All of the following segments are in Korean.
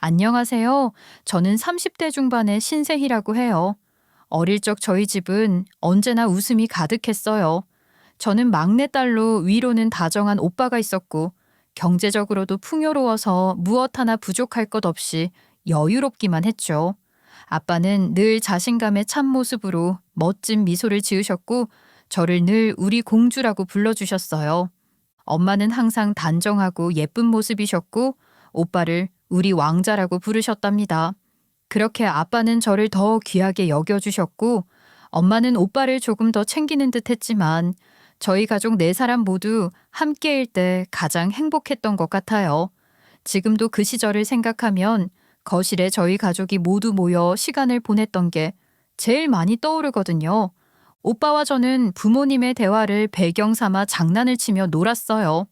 안녕하세요. 저는 30대 중반의 신세희라고 해요. 어릴 적 저희 집은 언제나 웃음이 가득했어요. 저는 막내딸로 위로는 다정한 오빠가 있었고, 경제적으로도 풍요로워서 무엇 하나 부족할 것 없이 여유롭기만 했죠. 아빠는 늘 자신감의 참모습으로 멋진 미소를 지으셨고, 저를 늘 우리 공주라고 불러주셨어요. 엄마는 항상 단정하고 예쁜 모습이셨고, 오빠를 우리 왕자라고 부르셨답니다. 그렇게 아빠는 저를 더 귀하게 여겨주셨고, 엄마는 오빠를 조금 더 챙기는 듯 했지만, 저희 가족 네 사람 모두 함께일 때 가장 행복했던 것 같아요. 지금도 그 시절을 생각하면 거실에 저희 가족이 모두 모여 시간을 보냈던 게 제일 많이 떠오르거든요. 오빠와 저는 부모님의 대화를 배경 삼아 장난을 치며 놀았어요.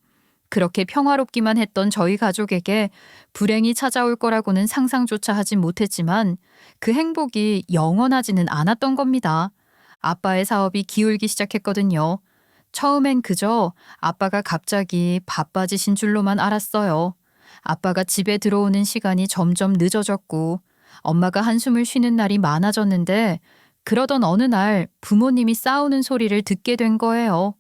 그렇게 평화롭기만 했던 저희 가족에게 불행이 찾아올 거라고는 상상조차 하진 못했지만 그 행복이 영원하지는 않았던 겁니다. 아빠의 사업이 기울기 시작했거든요. 처음엔 그저 아빠가 갑자기 바빠지신 줄로만 알았어요. 아빠가 집에 들어오는 시간이 점점 늦어졌고 엄마가 한숨을 쉬는 날이 많아졌는데 그러던 어느 날 부모님이 싸우는 소리를 듣게 된 거예요.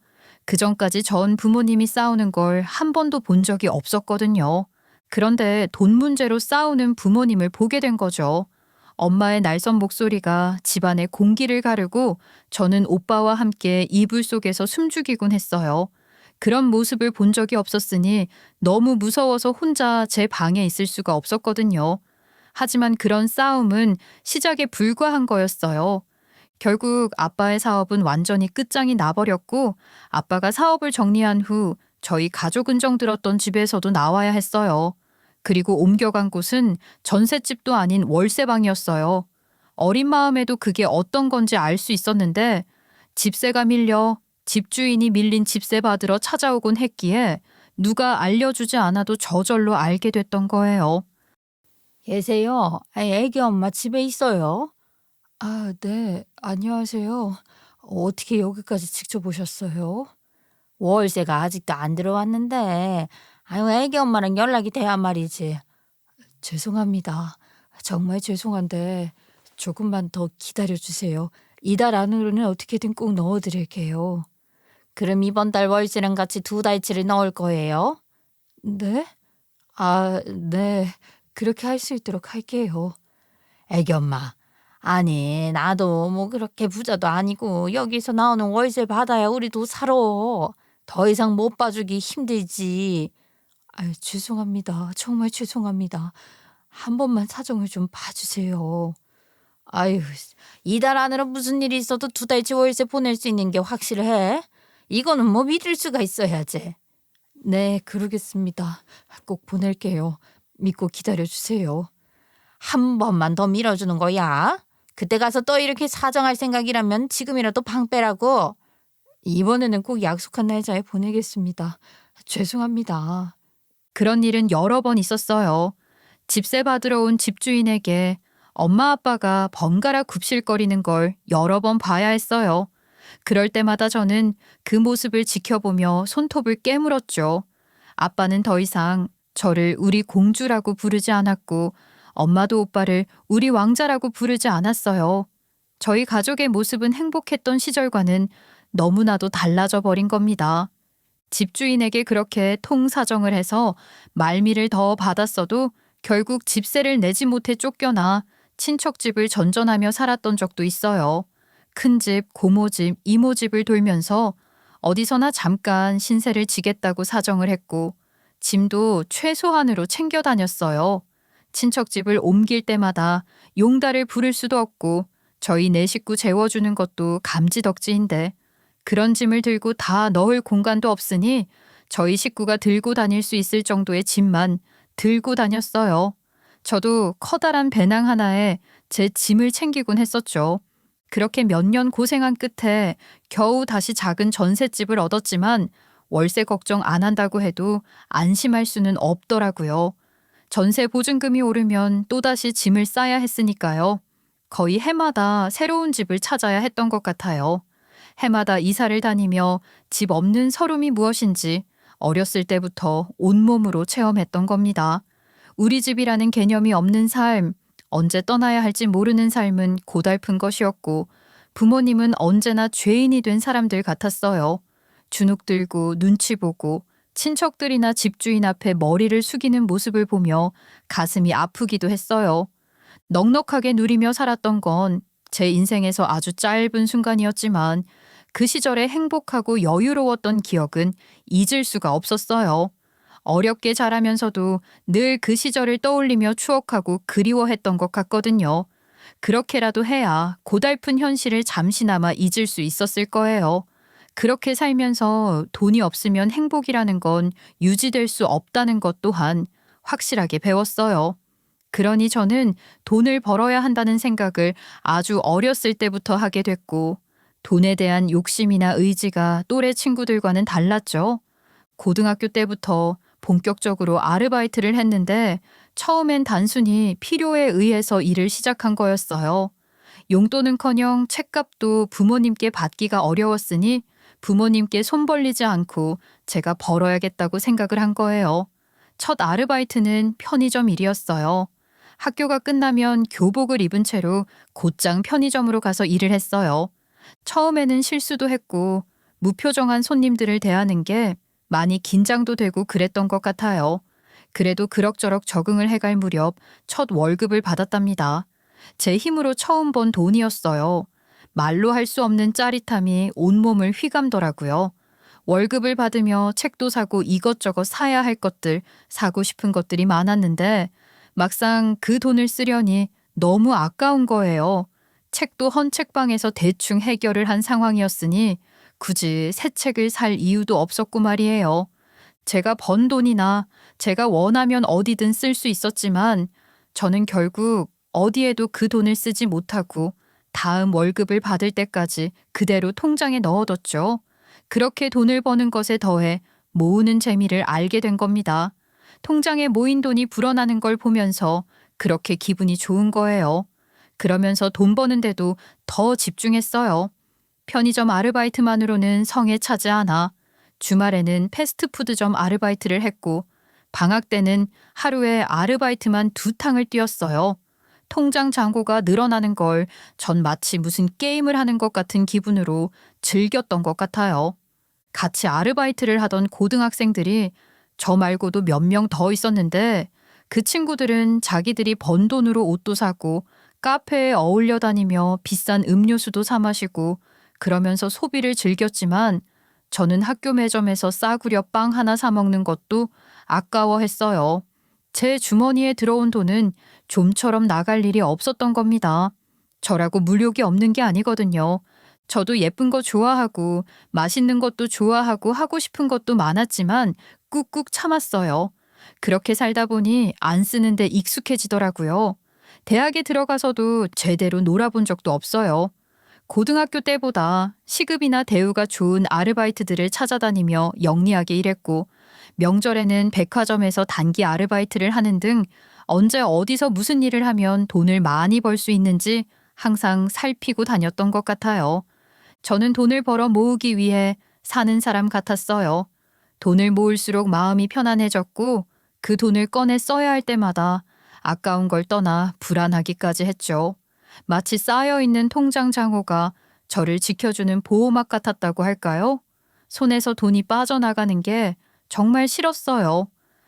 그전까지 전 부모님이 싸우는 걸 한 번도 본 적이 없었거든요. 그런데 돈 문제로 싸우는 부모님을 보게 된 거죠. 엄마의 날선 목소리가 집안의 공기를 가르고 저는 오빠와 함께 이불 속에서 숨죽이곤 했어요. 그런 모습을 본 적이 없었으니 너무 무서워서 혼자 제 방에 있을 수가 없었거든요. 하지만 그런 싸움은 시작에 불과한 거였어요. 결국 아빠의 사업은 완전히 끝장이 나버렸고 아빠가 사업을 정리한 후 저희 가족은정 들었던 집에서도 나와야 했어요. 그리고 옮겨간 곳은 전셋집도 아닌 월세방이었어요. 어린 마음에도 그게 어떤 건지 알 수 있었는데 집세가 밀려 집주인이 밀린 집세 받으러 찾아오곤 했기에 누가 알려주지 않아도 저절로 알게 됐던 거예요. 계세요? 애기 엄마 집에 있어요? 아, 네. 안녕하세요. 어떻게 여기까지 직접 오셨어요? 월세가 아직도 안 들어왔는데, 아유, 애기 엄마랑 연락이 돼야 말이지. 죄송합니다. 정말 죄송한데 조금만 더 기다려 주세요. 이달 안으로는 어떻게든 꼭 넣어드릴게요. 그럼 이번 달 월세랑 같이 두 달치를 넣을 거예요? 네? 아, 네. 그렇게 할 수 있도록 할게요. 애기 엄마. 아니, 나도 뭐 그렇게 부자도 아니고 여기서 나오는 월세 받아야 우리도 살아. 더 이상 못 봐주기 힘들지. 아유, 죄송합니다. 정말 죄송합니다. 한 번만 사정을 좀 봐주세요. 아유, 이달 안으로 무슨 일이 있어도 두 달치 월세 보낼 수 있는 게 확실해? 이거는 뭐 믿을 수가 있어야지. 네, 그러겠습니다. 꼭 보낼게요. 믿고 기다려 주세요. 한 번만 더 밀어주는 거야. 그때 가서 또 이렇게 사정할 생각이라면 지금이라도 방 빼라고. 이번에는 꼭 약속한 날짜에 보내겠습니다. 죄송합니다. 그런 일은 여러 번 있었어요. 집세 받으러 온 집주인에게 엄마 아빠가 번갈아 굽실거리는 걸 여러 번 봐야 했어요. 그럴 때마다 저는 그 모습을 지켜보며 손톱을 깨물었죠. 아빠는 더 이상 저를 우리 공주라고 부르지 않았고 엄마도 오빠를 우리 왕자라고 부르지 않았어요. 저희 가족의 모습은 행복했던 시절과는 너무나도 달라져 버린 겁니다. 집주인에게 그렇게 통사정을 해서 말미를 더 받았어도 결국 집세를 내지 못해 쫓겨나 친척집을 전전하며 살았던 적도 있어요. 큰집, 고모집, 이모집을 돌면서 어디서나 잠깐 신세를 지겠다고 사정을 했고 짐도 최소한으로 챙겨 다녔어요. 친척집을 옮길 때마다 용달을 부를 수도 없고 저희 네 식구 재워주는 것도 감지덕지인데 그런 짐을 들고 다 넣을 공간도 없으니 저희 식구가 들고 다닐 수 있을 정도의 짐만 들고 다녔어요. 저도 커다란 배낭 하나에 제 짐을 챙기곤 했었죠. 그렇게 몇 년 고생한 끝에 겨우 다시 작은 전셋집을 얻었지만 월세 걱정 안 한다고 해도 안심할 수는 없더라고요. 전세 보증금이 오르면 또다시 짐을 싸야 했으니까요. 거의 해마다 새로운 집을 찾아야 했던 것 같아요. 해마다 이사를 다니며 집 없는 서름이 무엇인지 어렸을 때부터 온몸으로 체험했던 겁니다. 우리 집이라는 개념이 없는 삶, 언제 떠나야 할지 모르는 삶은 고달픈 것이었고 부모님은 언제나 죄인이 된 사람들 같았어요. 주눅 들고 눈치 보고 친척들이나 집주인 앞에 머리를 숙이는 모습을 보며 가슴이 아프기도 했어요. 넉넉하게 누리며 살았던 건 제 인생에서 아주 짧은 순간이었지만 그 시절에 행복하고 여유로웠던 기억은 잊을 수가 없었어요. 어렵게 자라면서도 늘 그 시절을 떠올리며 추억하고 그리워했던 것 같거든요. 그렇게라도 해야 고달픈 현실을 잠시나마 잊을 수 있었을 거예요. 그렇게 살면서 돈이 없으면 행복이라는 건 유지될 수 없다는 것 또한 확실하게 배웠어요. 그러니 저는 돈을 벌어야 한다는 생각을 아주 어렸을 때부터 하게 됐고, 돈에 대한 욕심이나 의지가 또래 친구들과는 달랐죠. 고등학교 때부터 본격적으로 아르바이트를 했는데 처음엔 단순히 필요에 의해서 일을 시작한 거였어요. 용돈은커녕 책값도 부모님께 받기가 어려웠으니 부모님께 손 벌리지 않고 제가 벌어야겠다고 생각을 한 거예요. 첫 아르바이트는 편의점 일이었어요. 학교가 끝나면 교복을 입은 채로 곧장 편의점으로 가서 일을 했어요. 처음에는 실수도 했고 무표정한 손님들을 대하는 게 많이 긴장도 되고 그랬던 것 같아요. 그래도 그럭저럭 적응을 해갈 무렵 첫 월급을 받았답니다. 제 힘으로 처음 번 돈이었어요. 말로 할 수 없는 짜릿함이 온몸을 휘감더라고요. 월급을 받으며 책도 사고 이것저것 사야 할 것들, 사고 싶은 것들이 많았는데 막상 그 돈을 쓰려니 너무 아까운 거예요. 책도 헌책방에서 대충 해결을 한 상황이었으니 굳이 새 책을 살 이유도 없었고 말이에요. 제가 번 돈이나 제가 원하면 어디든 쓸 수 있었지만 저는 결국 어디에도 그 돈을 쓰지 못하고 다음 월급을 받을 때까지 그대로 통장에 넣어뒀죠. 그렇게 돈을 버는 것에 더해 모으는 재미를 알게 된 겁니다. 통장에 모인 돈이 불어나는 걸 보면서 그렇게 기분이 좋은 거예요. 그러면서 돈 버는데도 더 집중했어요. 편의점 아르바이트만으로는 성에 차지 않아 주말에는 패스트푸드점 아르바이트를 했고 방학 때는 하루에 아르바이트만 2탕을 뛰었어요. 통장 잔고가 늘어나는 걸 전 마치 무슨 게임을 하는 것 같은 기분으로 즐겼던 것 같아요. 같이 아르바이트를 하던 고등학생들이 저 말고도 몇 명 더 있었는데 그 친구들은 자기들이 번 돈으로 옷도 사고 카페에 어울려 다니며 비싼 음료수도 사 마시고 그러면서 소비를 즐겼지만 저는 학교 매점에서 싸구려 빵 하나 사 먹는 것도 아까워했어요. 제 주머니에 들어온 돈은 좀처럼 나갈 일이 없었던 겁니다. 저라고 물욕이 없는 게 아니거든요. 저도 예쁜 거 좋아하고 맛있는 것도 좋아하고 하고 싶은 것도 많았지만 꾹꾹 참았어요. 그렇게 살다 보니 안 쓰는데 익숙해지더라고요. 대학에 들어가서도 제대로 놀아본 적도 없어요. 고등학교 때보다 시급이나 대우가 좋은 아르바이트들을 찾아다니며 영리하게 일했고 명절에는 백화점에서 단기 아르바이트를 하는 등 언제 어디서 무슨 일을 하면 돈을 많이 벌 수 있는지 항상 살피고 다녔던 것 같아요. 저는 돈을 벌어 모으기 위해 사는 사람 같았어요. 돈을 모을수록 마음이 편안해졌고 그 돈을 꺼내 써야 할 때마다 아까운 걸 떠나 불안하기까지 했죠. 마치 쌓여있는 통장 잔고가 저를 지켜주는 보호막 같았다고 할까요? 손에서 돈이 빠져나가는 게 정말 싫었어요.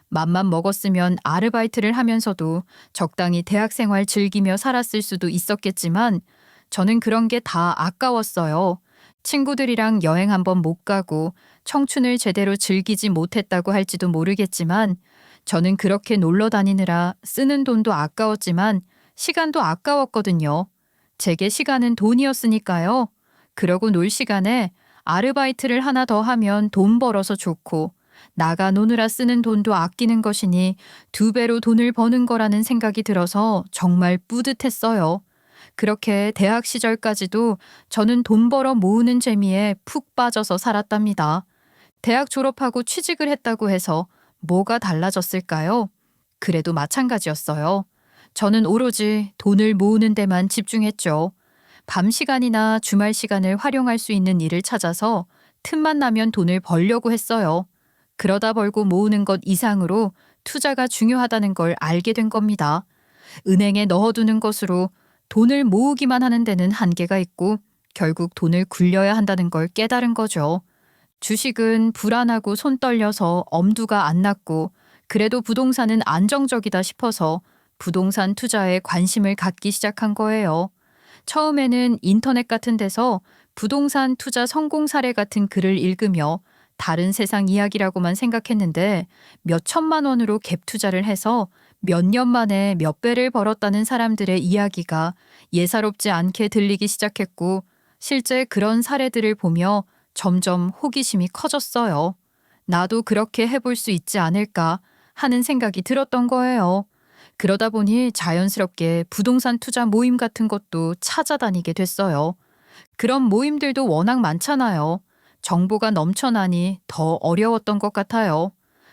맘만 먹었으면 아르바이트를 하면서도 적당히 대학생활 즐기며 살았을 수도 있었겠지만 저는 그런 게 다 아까웠어요. 친구들이랑 여행 한번 못 가고 청춘을 제대로 즐기지 못했다고 할지도 모르겠지만 저는 그렇게 놀러 다니느라 쓰는 돈도 아까웠지만 시간도 아까웠거든요. 제게 시간은 돈이었으니까요. 그러고 놀 시간에 아르바이트를 하나 더 하면 돈 벌어서 좋고 나가 노느라 쓰는 돈도 아끼는 것이니 2배로 돈을 버는 거라는 생각이 들어서 정말 뿌듯했어요. 그렇게 대학 시절까지도 저는 돈 벌어 모으는 재미에 푹 빠져서 살았답니다. 대학 졸업하고 취직을 했다고 해서 뭐가 달라졌을까요? 그래도 마찬가지였어요. 저는 오로지 돈을 모으는 데만 집중했죠. 밤 시간이나 주말 시간을 활용할 수 있는 일을 찾아서 틈만 나면 돈을 벌려고 했어요. 그러다 벌고 모으는 것 이상으로 투자가 중요하다는 걸 알게 된 겁니다. 은행에 넣어두는 것으로 돈을 모으기만 하는 데는 한계가 있고 결국 돈을 굴려야 한다는 걸 깨달은 거죠. 주식은 불안하고 손 떨려서 엄두가 안 났고 그래도 부동산은 안정적이다 싶어서 부동산 투자에 관심을 갖기 시작한 거예요. 처음에는 인터넷 같은 데서 부동산 투자 성공 사례 같은 글을 읽으며 다른 세상 이야기라고만 생각했는데 몇 천만 원으로 갭 투자를 해서 몇 년 만에 몇 배를 벌었다는 사람들의 이야기가 예사롭지 않게 들리기 시작했고 실제 그런 사례들을 보며 점점 호기심이 커졌어요. 나도 그렇게 해볼 수 있지 않을까 하는 생각이 들었던 거예요. 그러다 보니 자연스럽게 부동산 투자 모임 같은 것도 찾아다니게 됐어요. 그런 모임들도 워낙 많잖아요. 정보가 넘쳐나니 더 어려웠던 것 같아요.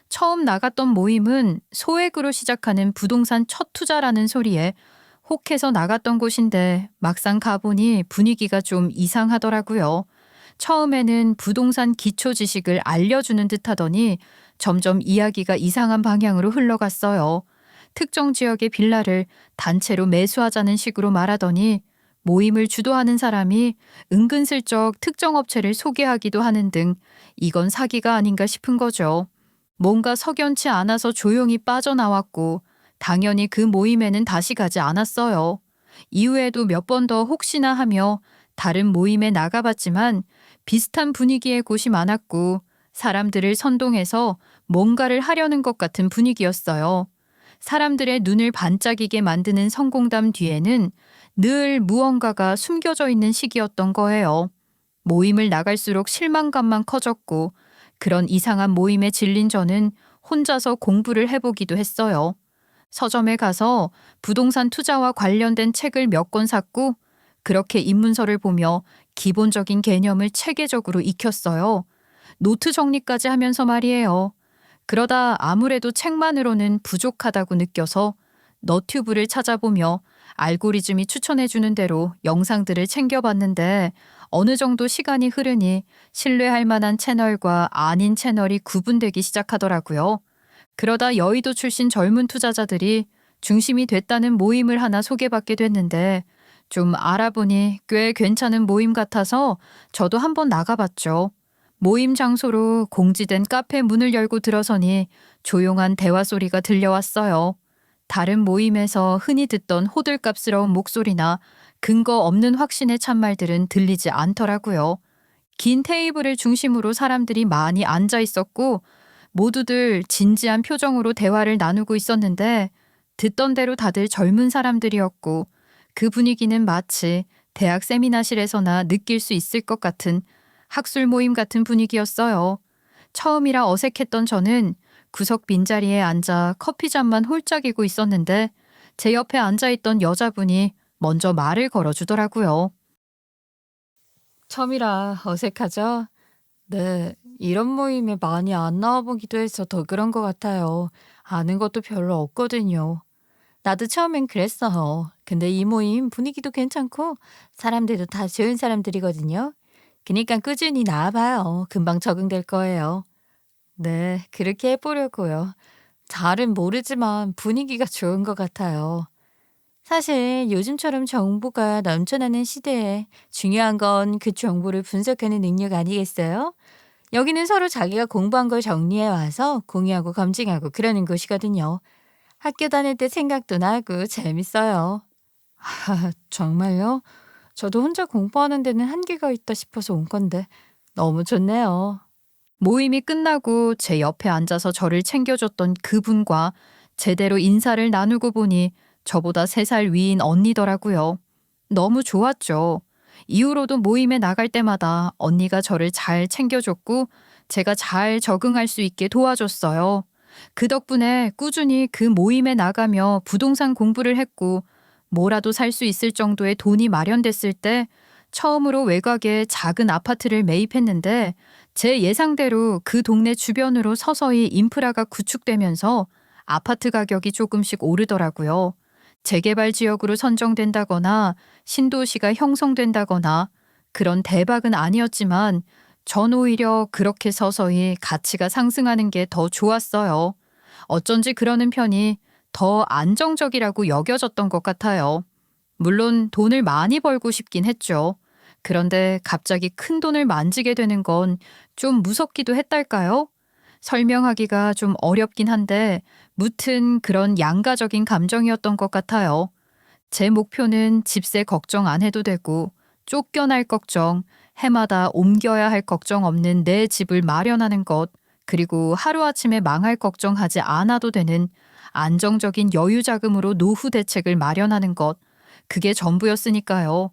처음 나갔던 모임은 소액으로 시작하는 부동산 첫 투자라는 소리에 혹해서 나갔던 곳인데 막상 가보니 분위기가 좀 이상하더라고요. 처음에는 부동산 기초 지식을 알려주는 듯 하더니 점점 이야기가 이상한 방향으로 흘러갔어요. 특정 지역의 빌라를 단체로 매수하자는 식으로 말하더니 모임을 주도하는 사람이 은근슬쩍 특정 업체를 소개하기도 하는 등 이건 사기가 아닌가 싶은 거죠. 뭔가 석연치 않아서 조용히 빠져나왔고 당연히 그 모임에는 다시 가지 않았어요. 이후에도 몇 번 더 혹시나 하며 다른 모임에 나가봤지만 비슷한 분위기의 곳이 많았고 사람들을 선동해서 뭔가를 하려는 것 같은 분위기였어요. 사람들의 눈을 반짝이게 만드는 성공담 뒤에는 늘 무언가가 숨겨져 있는 시기였던 거예요. 모임을 나갈수록 실망감만 커졌고 그런 이상한 모임에 질린 저는 혼자서 공부를 해보기도 했어요. 서점에 가서 부동산 투자와 관련된 책을 몇 권 샀고 그렇게 입문서를 보며 기본적인 개념을 체계적으로 익혔어요. 노트 정리까지 하면서 말이에요. 그러다 아무래도 책만으로는 부족하다고 느껴서 너튜브를 찾아보며 알고리즘이 추천해주는 대로 영상들을 챙겨봤는데 어느 정도 시간이 흐르니 신뢰할 만한 채널과 아닌 채널이 구분되기 시작하더라고요. 그러다 여의도 출신 젊은 투자자들이 중심이 됐다는 모임을 하나 소개받게 됐는데 좀 알아보니 꽤 괜찮은 모임 같아서 저도 한번 나가봤죠. 모임 장소로 공지된 카페 문을 열고 들어서니 조용한 대화 소리가 들려왔어요. 다른 모임에서 흔히 듣던 호들갑스러운 목소리나 근거 없는 확신의 참말들은 들리지 않더라고요. 긴 테이블을 중심으로 사람들이 많이 앉아 있었고 모두들 진지한 표정으로 대화를 나누고 있었는데 듣던 대로 다들 젊은 사람들이었고 그 분위기는 마치 대학 세미나실에서나 느낄 수 있을 것 같은 학술 모임 같은 분위기였어요. 처음이라 어색했던 저는 구석 빈자리에 앉아 커피잔만 홀짝이고 있었는데 제 옆에 앉아있던 여자분이 먼저 말을 걸어주더라고요. 처음이라 어색하죠? 네, 이런 모임에 많이 안 나와보기도 해서 더 그런 것 같아요. 아는 것도 별로 없거든요. 나도 처음엔 그랬어. 근데 이 모임 분위기도 괜찮고 사람들도 다 좋은 사람들이거든요. 그니까 꾸준히 나와봐요. 금방 적응될 거예요. 네, 그렇게 해보려고요. 잘은 모르지만 분위기가 좋은 것 같아요. 사실 요즘처럼 정보가 넘쳐나는 시대에 중요한 건 그 정보를 분석하는 능력 아니겠어요? 여기는 서로 자기가 공부한 걸 정리해 와서 공유하고 검증하고 그러는 곳이거든요. 학교 다닐 때 생각도 나고 재밌어요. 아, 정말요? 저도 혼자 공부하는 데는 한계가 있다 싶어서 온 건데 너무 좋네요. 모임이 끝나고 제 옆에 앉아서 저를 챙겨줬던 그분과 제대로 인사를 나누고 보니 저보다 3살 위인 언니더라고요. 너무 좋았죠. 이후로도 모임에 나갈 때마다 언니가 저를 잘 챙겨줬고 제가 잘 적응할 수 있게 도와줬어요. 그 덕분에 꾸준히 그 모임에 나가며 부동산 공부를 했고 뭐라도 살 수 있을 정도의 돈이 마련됐을 때 처음으로 외곽에 작은 아파트를 매입했는데 제 예상대로 그 동네 주변으로 서서히 인프라가 구축되면서 아파트 가격이 조금씩 오르더라고요. 재개발 지역으로 선정된다거나 신도시가 형성된다거나 그런 대박은 아니었지만 전 오히려 그렇게 서서히 가치가 상승하는 게 더 좋았어요. 어쩐지 그러는 편이 더 안정적이라고 여겨졌던 것 같아요. 물론 돈을 많이 벌고 싶긴 했죠. 그런데 갑자기 큰 돈을 만지게 되는 건 좀 무섭기도 했달까요? 설명하기가 좀 어렵긴 한데 무튼 그런 양가적인 감정이었던 것 같아요. 제 목표는 집세 걱정 안 해도 되고 쫓겨날 걱정, 해마다 옮겨야 할 걱정 없는 내 집을 마련하는 것, 그리고 하루아침에 망할 걱정하지 않아도 되는 안정적인 여유 자금으로 노후 대책을 마련하는 것, 그게 전부였으니까요.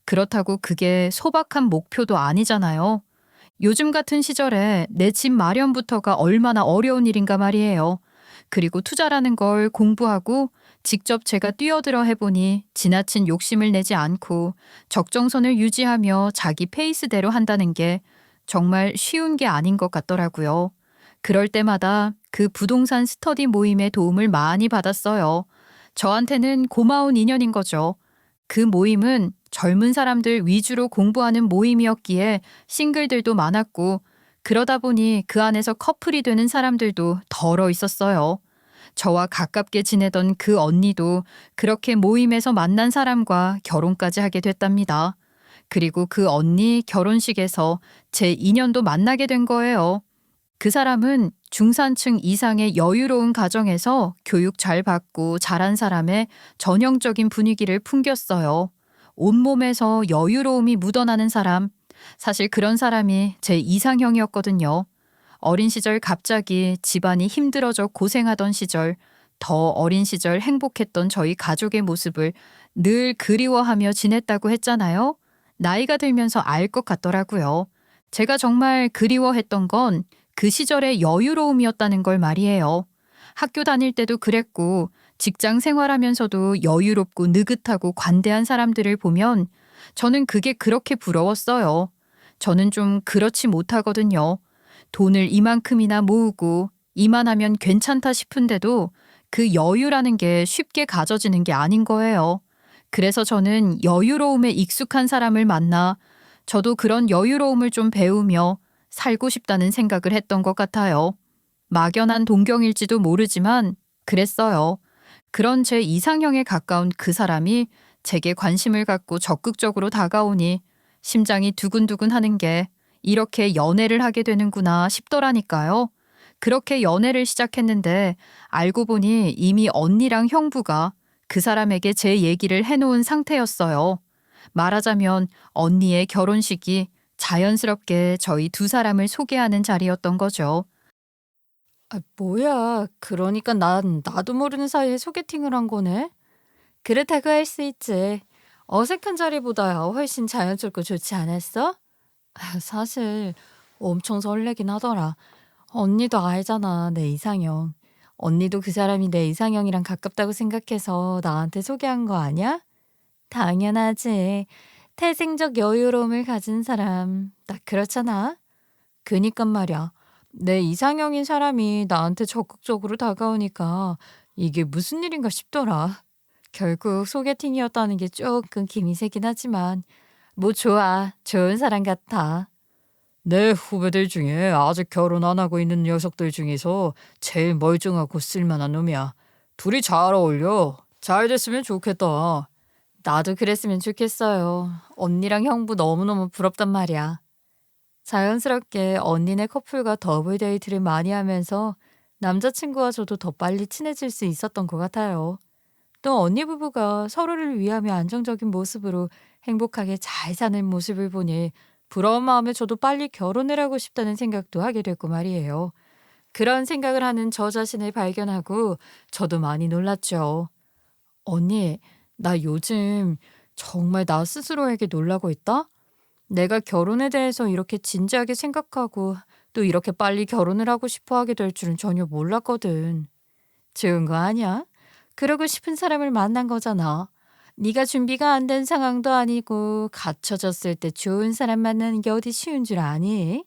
그렇다고 그게 소박한 목표도 아니잖아요. 요즘 같은 시절에 내 집 마련부터가 얼마나 어려운 일인가 말이에요. 그리고 투자라는 걸 공부하고 직접 제가 뛰어들어 해보니 지나친 욕심을 내지 않고 적정선을 유지하며 자기 페이스대로 한다는 게 정말 쉬운 게 아닌 것 같더라고요. 그럴 때마다 그 부동산 스터디 모임의 도움을 많이 받았어요. 저한테는 고마운 인연인 거죠. 그 모임은 젊은 사람들 위주로 공부하는 모임이었기에 싱글들도 많았고, 그러다 보니 그 안에서 커플이 되는 사람들도 덜어 있었어요. 저와 가깝게 지내던 그 언니도 그렇게 모임에서 만난 사람과 결혼까지 하게 됐답니다. 그리고 그 언니 결혼식에서 제 인연도 만나게 된 거예요. 그 사람은 중산층 이상의 여유로운 가정에서 교육 잘 받고 자란 사람의 전형적인 분위기를 풍겼어요. 온몸에서 여유로움이 묻어나는 사람. 사실 그런 사람이 제 이상형이었거든요. 어린 시절 갑자기 집안이 힘들어져 고생하던 시절, 더 어린 시절 행복했던 저희 가족의 모습을 늘 그리워하며 지냈다고 했잖아요. 나이가 들면서 알 것 같더라고요. 제가 정말 그리워했던 건 그 시절의 여유로움이었다는 걸 말이에요. 학교 다닐 때도 그랬고, 직장 생활하면서도 여유롭고 느긋하고 관대한 사람들을 보면 저는 그게 그렇게 부러웠어요. 저는 좀 그렇지 못하거든요. 돈을 이만큼이나 모으고 이만하면 괜찮다 싶은데도 그 여유라는 게 쉽게 가져지는 게 아닌 거예요. 그래서 저는 여유로움에 익숙한 사람을 만나 저도 그런 여유로움을 좀 배우며 살고 싶다는 생각을 했던 것 같아요. 막연한 동경일지도 모르지만 그랬어요. 그런 제 이상형에 가까운 그 사람이 제게 관심을 갖고 적극적으로 다가오니 심장이 두근두근 하는 게 이렇게 연애를 하게 되는구나 싶더라니까요. 그렇게 연애를 시작했는데 알고 보니 이미 언니랑 형부가 그 사람에게 제 얘기를 해놓은 상태였어요. 말하자면 언니의 결혼식이 자연스럽게 저희 두 사람을 소개하는 자리였던 거죠. 뭐야. 그러니까 난 나도 모르는 사이에 소개팅을 한 거네. 그렇다고 할 수 있지. 어색한 자리보다야 훨씬 자연스럽고 좋지 않았어? 사실 엄청 설레긴 하더라. 언니도 알잖아, 내 이상형. 언니도 그 사람이 내 이상형이랑 가깝다고 생각해서 나한테 소개한 거 아니야? 당연하지. 태생적 여유로움을 가진 사람. 딱 그렇잖아. 그니깐 말이야. 내 이상형인 사람이 나한테 적극적으로 다가오니까 이게 무슨 일인가 싶더라. 결국 소개팅이었다는 게 조금 김이 세긴 하지만 뭐 좋아. 좋은 사람 같아. 내 후배들 중에 아직 결혼 안 하고 있는 녀석들 중에서 제일 멀쩡하고 쓸만한 놈이야. 둘이 잘 어울려. 잘 됐으면 좋겠다. 나도 그랬으면 좋겠어요. 언니랑 형부 너무너무 부럽단 말이야. 자연스럽게 언니네 커플과 더블 데이트를 많이 하면서 남자친구와 저도 더 빨리 친해질 수 있었던 것 같아요. 또 언니 부부가 서로를 위하며 안정적인 모습으로 행복하게 잘 사는 모습을 보니 부러운 마음에 저도 빨리 결혼을 하고 싶다는 생각도 하게 됐고 말이에요. 그런 생각을 하는 저 자신을 발견하고 저도 많이 놀랐죠. 언니, 나 요즘 정말 나 스스로에게 놀라고 있다? 내가 결혼에 대해서 이렇게 진지하게 생각하고 또 이렇게 빨리 결혼을 하고 싶어 하게 될 줄은 전혀 몰랐거든. 좋은 거 아니야? 그러고 싶은 사람을 만난 거잖아. 네가 준비가 안 된 상황도 아니고 갖춰졌을 때 좋은 사람 만나는 게 어디 쉬운 줄 아니?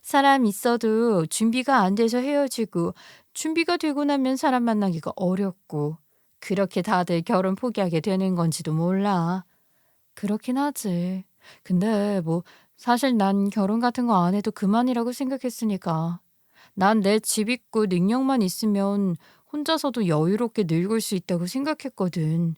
사람 있어도 준비가 안 돼서 헤어지고 준비가 되고 나면 사람 만나기가 어렵고 그렇게 다들 결혼 포기하게 되는 건지도 몰라. 그렇긴 하지. 근데 뭐 사실 난 결혼 같은 거 안 해도 그만이라고 생각했으니까. 난 내 집 있고 능력만 있으면 혼자서도 여유롭게 늙을 수 있다고 생각했거든.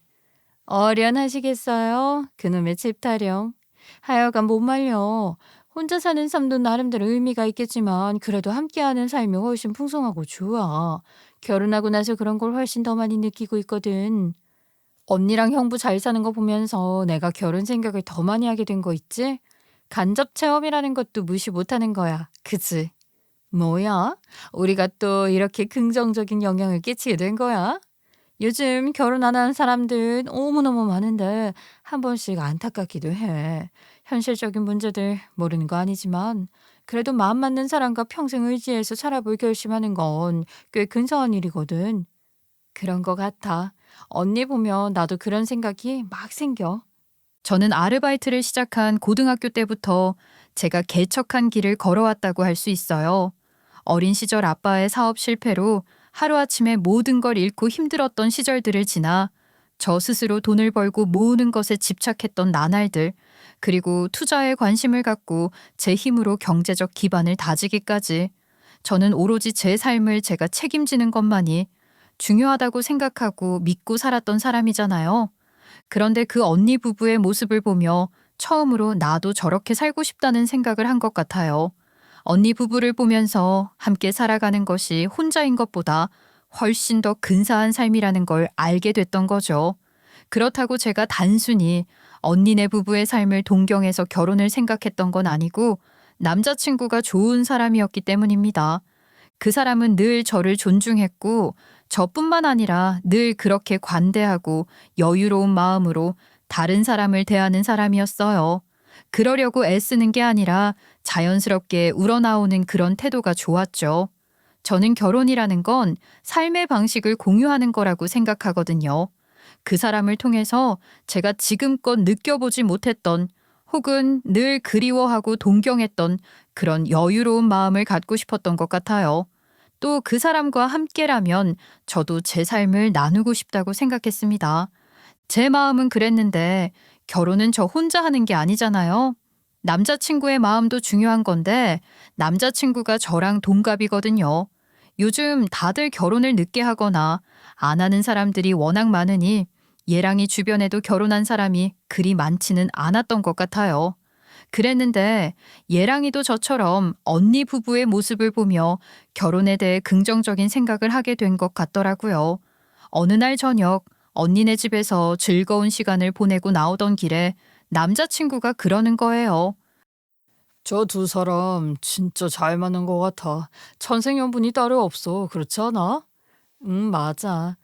어련하시겠어요? 그놈의 집 타령. 하여간 못 말려. 혼자 사는 삶도 나름대로 의미가 있겠지만 그래도 함께하는 삶이 훨씬 풍성하고 좋아. 결혼하고 나서 그런 걸 훨씬 더 많이 느끼고 있거든. 언니랑 형부 잘 사는 거 보면서 내가 결혼 생각을 더 많이 하게 된 거 있지? 간접 체험이라는 것도 무시 못하는 거야. 그치? 뭐야? 우리가 또 이렇게 긍정적인 영향을 끼치게 된 거야? 요즘 결혼 안 하는 사람들 너무너무 많은데 한 번씩 안타깝기도 해. 현실적인 문제들 모르는 거 아니지만 그래도 마음 맞는 사람과 평생 의지해서 살아볼 결심하는 건 꽤 근사한 일이거든. 그런 거 같아. 언니 보면 나도 그런 생각이 막 생겨. 저는 아르바이트를 시작한 고등학교 때부터 제가 개척한 길을 걸어왔다고 할 수 있어요. 어린 시절 아빠의 사업 실패로 하루아침에 모든 걸 잃고 힘들었던 시절들을 지나 저 스스로 돈을 벌고 모으는 것에 집착했던 나날들, 그리고 투자에 관심을 갖고 제 힘으로 경제적 기반을 다지기까지 저는 오로지 제 삶을 제가 책임지는 것만이 중요하다고 생각하고 믿고 살았던 사람이잖아요. 그런데 그 언니 부부의 모습을 보며 처음으로 나도 저렇게 살고 싶다는 생각을 한 것 같아요. 언니 부부를 보면서 함께 살아가는 것이 혼자인 것보다 훨씬 더 근사한 삶이라는 걸 알게 됐던 거죠. 그렇다고 제가 단순히 언니네 부부의 삶을 동경해서 결혼을 생각했던 건 아니고 남자친구가 좋은 사람이었기 때문입니다. 그 사람은 늘 저를 존중했고 저뿐만 아니라 늘 그렇게 관대하고 여유로운 마음으로 다른 사람을 대하는 사람이었어요. 그러려고 애쓰는 게 아니라 자연스럽게 우러나오는 그런 태도가 좋았죠. 저는 결혼이라는 건 삶의 방식을 공유하는 거라고 생각하거든요. 그 사람을 통해서 제가 지금껏 느껴보지 못했던 혹은 늘 그리워하고 동경했던 그런 여유로운 마음을 갖고 싶었던 것 같아요. 또 그 사람과 함께라면 저도 제 삶을 나누고 싶다고 생각했습니다. 제 마음은 그랬는데 결혼은 저 혼자 하는 게 아니잖아요. 남자친구의 마음도 중요한 건데 남자친구가 저랑 동갑이거든요. 요즘 다들 결혼을 늦게 하거나 안 하는 사람들이 워낙 많으니 얘랑이 주변에도 결혼한 사람이 그리 많지는 않았던 것 같아요. 그랬는데 얘랑이도 저처럼 언니 부부의 모습을 보며 결혼에 대해 긍정적인 생각을 하게 된 것 같더라고요. 어느 날 저녁 언니네 집에서 즐거운 시간을 보내고 나오던 길에 남자친구가 그러는 거예요. 저 두 사람 진짜 잘 맞는 것 같아. 천생연분이 따로 없어. 그렇지 않아? 응, 맞아.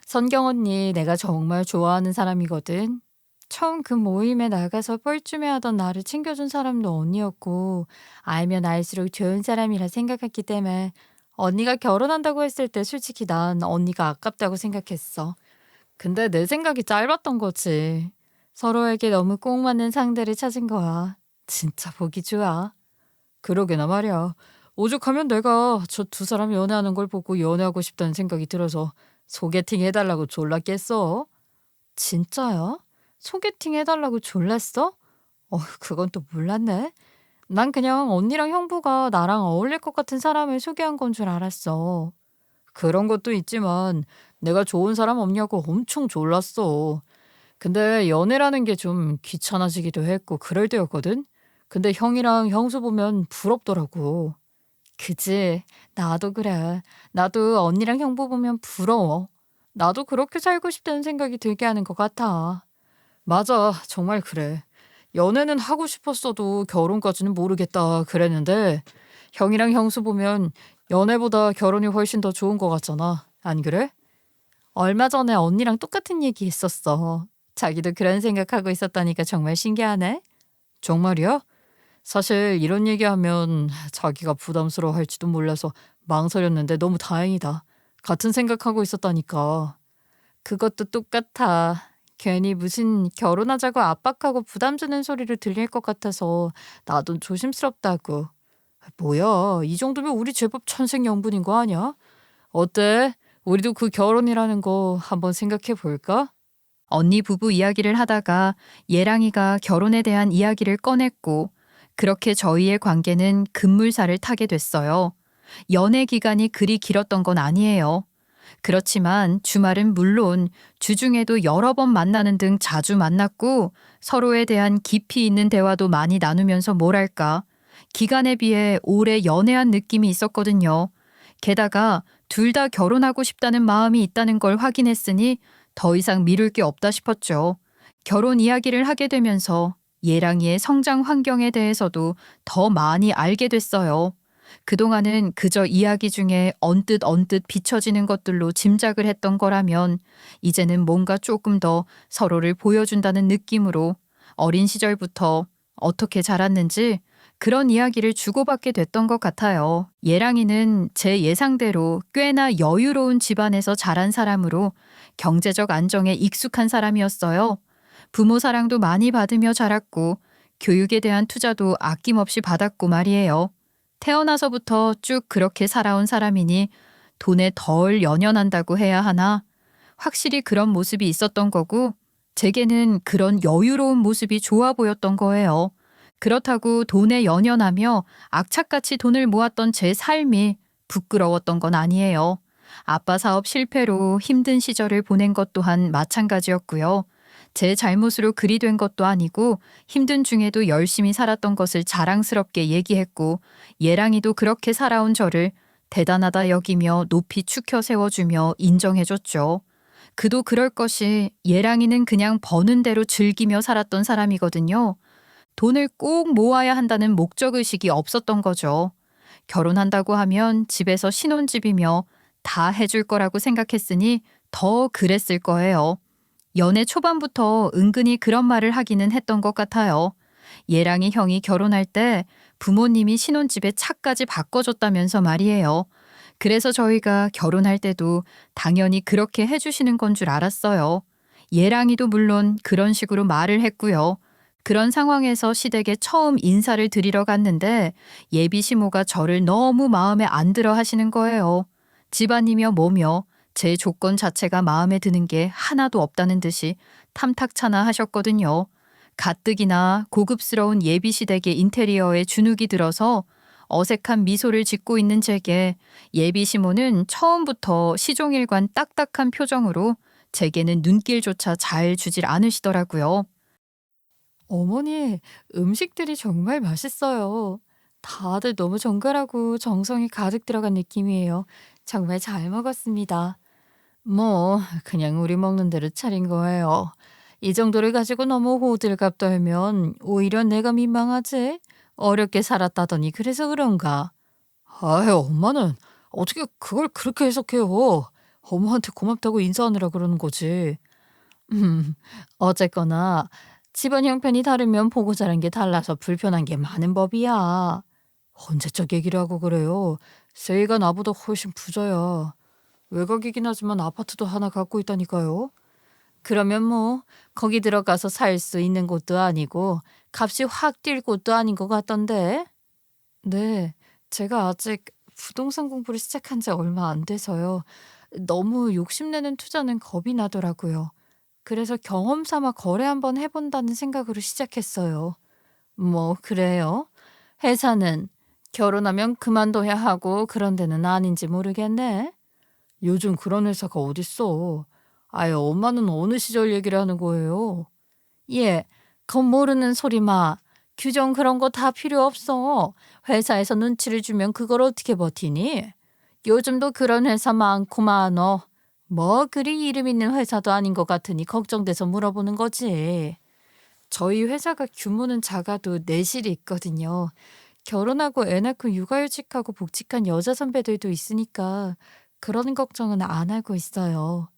선경 언니 내가 정말 좋아하는 사람이거든. 처음 그 모임에 나가서 뻘쭘해하던 나를 챙겨준 사람도 언니였고 알면 알수록 좋은 사람이라 생각했기 때문에 언니가 결혼한다고 했을 때 솔직히 난 언니가 아깝다고 생각했어. 근데 내 생각이 짧았던 거지. 서로에게 너무 꼭 맞는 상대를 찾은 거야. 진짜 보기 좋아. 그러게나 말이야. 오죽하면 내가 저 두 사람 연애하는 걸 보고 연애하고 싶다는 생각이 들어서 소개팅 해달라고 졸랐겠어. 진짜야? 소개팅 해달라고 졸랐어? 그건 또 몰랐네. 난 그냥 언니랑 형부가 나랑 어울릴 것 같은 사람을 소개한 건 줄 알았어. 그런 것도 있지만 내가 좋은 사람 없냐고 엄청 졸랐어. 근데 연애라는 게 좀 귀찮아지기도 했고 그럴 때였거든. 근데 형이랑 형수 보면 부럽더라고. 그지? 나도 그래. 나도 언니랑 형부 보면 부러워. 나도 그렇게 살고 싶다는 생각이 들게 하는 것 같아. 맞아. 정말 그래. 연애는 하고 싶었어도 결혼까지는 모르겠다 그랬는데 형이랑 형수 보면 연애보다 결혼이 훨씬 더 좋은 것 같잖아. 안 그래? 얼마 전에 언니랑 똑같은 얘기 했었어. 자기도 그런 생각하고 있었다니까 정말 신기하네. 정말이야? 사실 이런 얘기하면 자기가 부담스러워할지도 몰라서 망설였는데 너무 다행이다. 같은 생각하고 있었다니까. 그것도 똑같아. 괜히 무슨 결혼하자고 압박하고 부담 주는 소리를 들릴 것 같아서 나도 조심스럽다고. 뭐야, 이 정도면 우리 제법 천생연분인 거 아니야? 어때? 우리도 그 결혼이라는 거 한번 생각해 볼까? 언니 부부 이야기를 하다가 예랑이가 결혼에 대한 이야기를 꺼냈고 그렇게 저희의 관계는 급물살을 타게 됐어요. 연애 기간이 그리 길었던 건 아니에요. 그렇지만 주말은 물론 주중에도 여러 번 만나는 등 자주 만났고 서로에 대한 깊이 있는 대화도 많이 나누면서 뭐랄까, 기간에 비해 오래 연애한 느낌이 있었거든요. 게다가 둘 다 결혼하고 싶다는 마음이 있다는 걸 확인했으니 더 이상 미룰 게 없다 싶었죠. 결혼 이야기를 하게 되면서 예랑이의 성장 환경에 대해서도 더 많이 알게 됐어요. 그동안은 그저 이야기 중에 언뜻 비춰지는 것들로 짐작을 했던 거라면 이제는 뭔가 조금 더 서로를 보여준다는 느낌으로 어린 시절부터 어떻게 자랐는지 그런 이야기를 주고받게 됐던 것 같아요. 예랑이는 제 예상대로 꽤나 여유로운 집안에서 자란 사람으로 경제적 안정에 익숙한 사람이었어요. 부모 사랑도 많이 받으며 자랐고 교육에 대한 투자도 아낌없이 받았고 말이에요. 태어나서부터 쭉 그렇게 살아온 사람이니 돈에 덜 연연한다고 해야 하나? 확실히 그런 모습이 있었던 거고 제게는 그런 여유로운 모습이 좋아 보였던 거예요. 그렇다고 돈에 연연하며 악착같이 돈을 모았던 제 삶이 부끄러웠던 건 아니에요. 아빠 사업 실패로 힘든 시절을 보낸 것 또한 마찬가지였고요. 제 잘못으로 그리 된 것도 아니고 힘든 중에도 열심히 살았던 것을 자랑스럽게 얘기했고 예랑이도 그렇게 살아온 저를 대단하다 여기며 높이 축혀 세워주며 인정해줬죠. 그도 그럴 것이 예랑이는 그냥 버는 대로 즐기며 살았던 사람이거든요. 돈을 꼭 모아야 한다는 목적의식이 없었던 거죠. 결혼한다고 하면 집에서 신혼집이며 다 해줄 거라고 생각했으니 더 그랬을 거예요. 연애 초반부터 은근히 그런 말을 하기는 했던 것 같아요. 예랑이 형이 결혼할 때 부모님이 신혼집에 차까지 바꿔줬다면서 말이에요. 그래서 저희가 결혼할 때도 당연히 그렇게 해주시는 건 줄 알았어요. 예랑이도 물론 그런 식으로 말을 했고요. 그런 상황에서 시댁에 처음 인사를 드리러 갔는데 예비 시모가 저를 너무 마음에 안 들어 하시는 거예요. 집안이며 뭐며 제 조건 자체가 마음에 드는 게 하나도 없다는 듯이 탐탁차나 하셨거든요. 가뜩이나 고급스러운 예비 시댁의 인테리어에 주눅이 들어서 어색한 미소를 짓고 있는 제게 예비 시모는 처음부터 시종일관 딱딱한 표정으로 제게는 눈길조차 잘 주질 않으시더라고요. 어머니, 음식들이 정말 맛있어요. 다들 너무 정갈하고 정성이 가득 들어간 느낌이에요. 정말 잘 먹었습니다. 뭐, 그냥 우리 먹는 대로 차린 거예요. 이 정도를 가지고 너무 호들갑 떨면 오히려 내가 민망하지? 어렵게 살았다더니 그래서 그런가? 아유, 엄마는 어떻게 그걸 그렇게 해석해요? 엄마한테 고맙다고 인사하느라 그러는 거지. 음, 어쨌거나 집안 형편이 다르면 보고 자란 게 달라서 불편한 게 많은 법이야. 언제적 얘기를 하고 그래요? 세이가 나보다 훨씬 부자야. 외곽이긴 하지만 아파트도 하나 갖고 있다니까요. 그러면 뭐 거기 들어가서 살 수 있는 곳도 아니고 값이 확 뛸 곳도 아닌 것 같던데. 네, 제가 아직 부동산 공부를 시작한 지 얼마 안 돼서요. 너무 욕심내는 투자는 겁이 나더라고요. 그래서 경험 삼아 거래 한번 해본다는 생각으로 시작했어요. 뭐, 그래요? 회사는 결혼하면 그만둬야 하고 그런 데는 아닌지 모르겠네. 요즘 그런 회사가 어딨어. 아유, 엄마는 어느 시절 얘기를 하는 거예요? 예, 겁 모르는 소리 마. 규정 그런 거 다 필요 없어. 회사에서 눈치를 주면 그걸 어떻게 버티니? 요즘도 그런 회사 많고 많어. 뭐 그리 이름 있는 회사도 아닌 것 같으니 걱정돼서 물어보는 거지. 저희 회사가 규모는 작아도 내실이 있거든요. 결혼하고 애 낳고 육아휴직하고 복직한 여자 선배들도 있으니까 그런 걱정은 안 하고 있어요.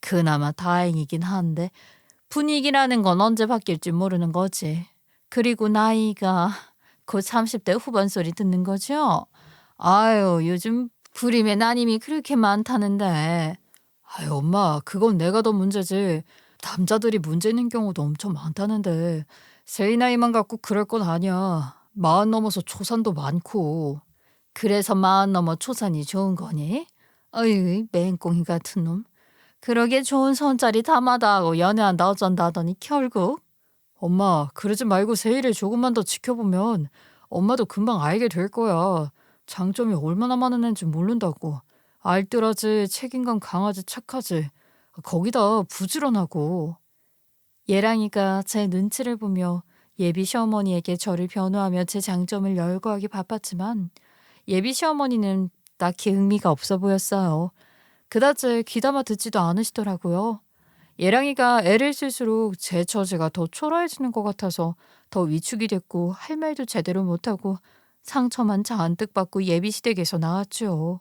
그나마 다행이긴 한데 분위기라는 건 언제 바뀔지 모르는 거지. 그리고 나이가 곧 30대 후반 소리 듣는 거죠? 아유, 요즘 불임의 난임이 그렇게 많다는데. 아유, 엄마, 그건 내가 더 문제지. 남자들이 문제 있는 경우도 엄청 많다는데. 세 나이만 갖고 그럴 건 아니야. 40 넘어서 초산도 많고. 그래서 40 넘어 초산이 좋은 거니? 어이, 맹꽁이 같은 놈. 그러게 좋은 손자리 다마다하고 연애한다 어쩐다 하더니 결국. 엄마, 그러지 말고 세일을 조금만 더 지켜보면 엄마도 금방 알게 될 거야. 장점이 얼마나 많은 앤지 모른다고. 알뜰하지, 책임감 강하지, 착하지. 거기다 부지런하고. 예랑이가 제 눈치를 보며 예비 시어머니에게 저를 변호하며 제 장점을 열거하기 바빴지만 예비 시어머니는 딱히 흥미가 없어 보였어요. 그다지 귀담아 듣지도 않으시더라고요. 예랑이가 애를 쓸수록 제 처지가 더 초라해지는 것 같아서 더 위축이 됐고 할 말도 제대로 못하고 상처만 잔뜩 받고 예비 시댁에서 나왔죠.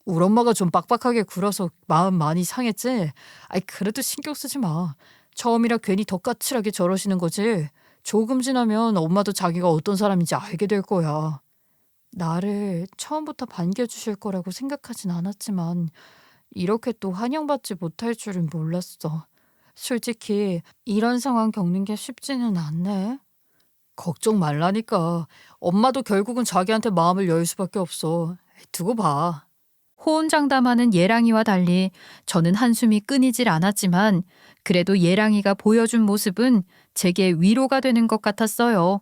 우리 엄마가 좀 빡빡하게 굴어서 마음 많이 상했지? 아이 그래도 신경 쓰지 마. 처음이라 괜히 더 까칠하게 저러시는 거지. 조금 지나면 엄마도 자기가 어떤 사람인지 알게 될 거야. 나를 처음부터 반겨주실 거라고 생각하진 않았지만 이렇게 또 환영받지 못할 줄은 몰랐어. 솔직히 이런 상황 겪는 게 쉽지는 않네. 걱정 말라니까. 엄마도 결국은 자기한테 마음을 열 수밖에 없어. 두고 봐. 호언장담하는 예랑이와 달리 저는 한숨이 끊이질 않았지만 그래도 예랑이가 보여준 모습은 제게 위로가 되는 것 같았어요.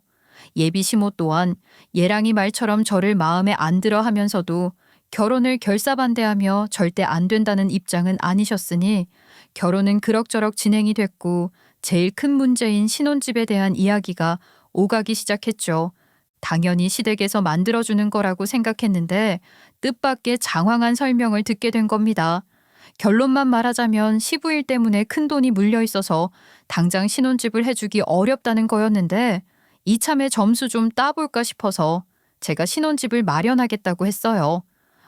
예비 시모 또한 예랑이 말처럼 저를 마음에 안 들어 하면서도 결혼을 결사반대하며 절대 안 된다는 입장은 아니셨으니 결혼은 그럭저럭 진행이 됐고 제일 큰 문제인 신혼집에 대한 이야기가 오가기 시작했죠. 당연히 시댁에서 만들어주는 거라고 생각했는데 뜻밖의 장황한 설명을 듣게 된 겁니다. 결론만 말하자면 시부일 때문에 큰돈이 물려 있어서 당장 신혼집을 해주기 어렵다는 거였는데 이참에 점수 좀 따볼까 싶어서 제가 신혼집을 마련하겠다고 했어요.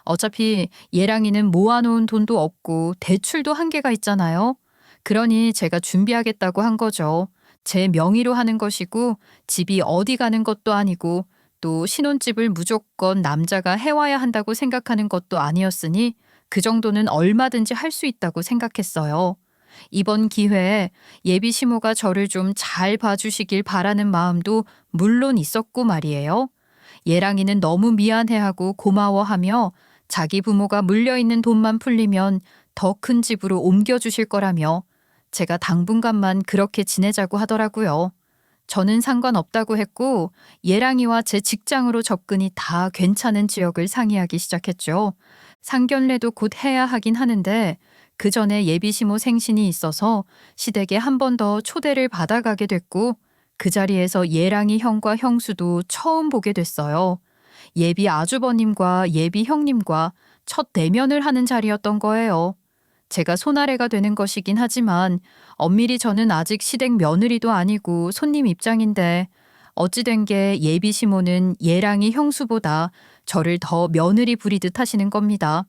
어차피 예랑이는 모아놓은 돈도 없고 대출도 한계가 있잖아요. 그러니 제가 준비하겠다고 한 거죠. 제 명의로 하는 것이고 집이 어디 가는 것도 아니고 또 신혼집을 무조건 남자가 해와야 한다고 생각하는 것도 아니었으니 그 정도는 얼마든지 할 수 있다고 생각했어요. 이번 기회에 예비 시모가 저를 좀 잘 봐주시길 바라는 마음도 물론 있었고 말이에요. 예랑이는 너무 미안해하고 고마워하며 자기 부모가 물려있는 돈만 풀리면 더 큰 집으로 옮겨주실 거라며 제가 당분간만 그렇게 지내자고 하더라고요. 저는 상관없다고 했고 예랑이와 제 직장으로 접근이 다 괜찮은 지역을 상의하기 시작했죠. 상견례도 곧 해야 하긴 하는데 그 전에 예비 시모 생신이 있어서 시댁에 한 번 더 초대를 받아가게 됐고 그 자리에서 예랑이 형과 형수도 처음 보게 됐어요. 예비 아주버님과 예비 형님과 첫 대면을 하는 자리였던 거예요. 제가 손아래가 되는 것이긴 하지만 엄밀히 저는 아직 시댁 며느리도 아니고 손님 입장인데 어찌된 게 예비 시모는 예랑이 형수보다 저를 더 며느리 부리듯 하시는 겁니다.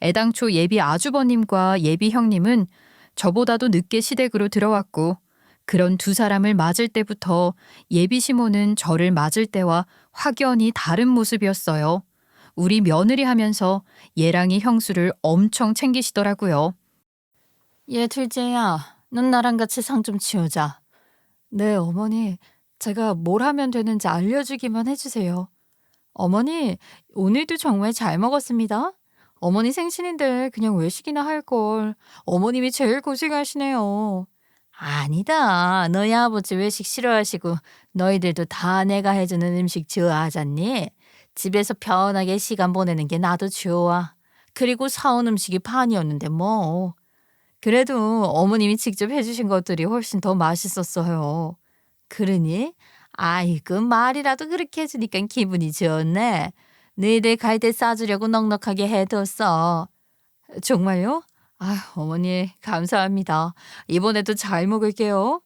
애당초 예비 아주버님과 예비 형님은 저보다도 늦게 시댁으로 들어왔고 그런 두 사람을 맞을 때부터 예비 시모는 저를 맞을 때와 확연히 다른 모습이었어요. 우리 며느리 하면서 예랑이 형수를 엄청 챙기시더라고요. 얘 둘째야, 넌 나랑 같이 상 좀 치우자. 네, 어머니. 제가 뭘 하면 되는지 알려주기만 해주세요. 어머니, 오늘도 정말 잘 먹었습니다. 어머니 생신인데 그냥 외식이나 할 걸. 어머님이 제일 고생하시네요. 아니다. 너희 아버지 외식 싫어하시고 너희들도 다 내가 해주는 음식 좋아하잖니. 집에서 편하게 시간 보내는 게 나도 좋아. 그리고 사온 음식이 반이었는데 뭐. 그래도 어머님이 직접 해주신 것들이 훨씬 더 맛있었어요. 그러니? 아이고 말이라도 그렇게 해주니까 기분이 좋네. 너희들 갈 때 싸주려고 넉넉하게 해뒀어. 정말요? 아, 어머니 감사합니다. 이번에도 잘 먹을게요.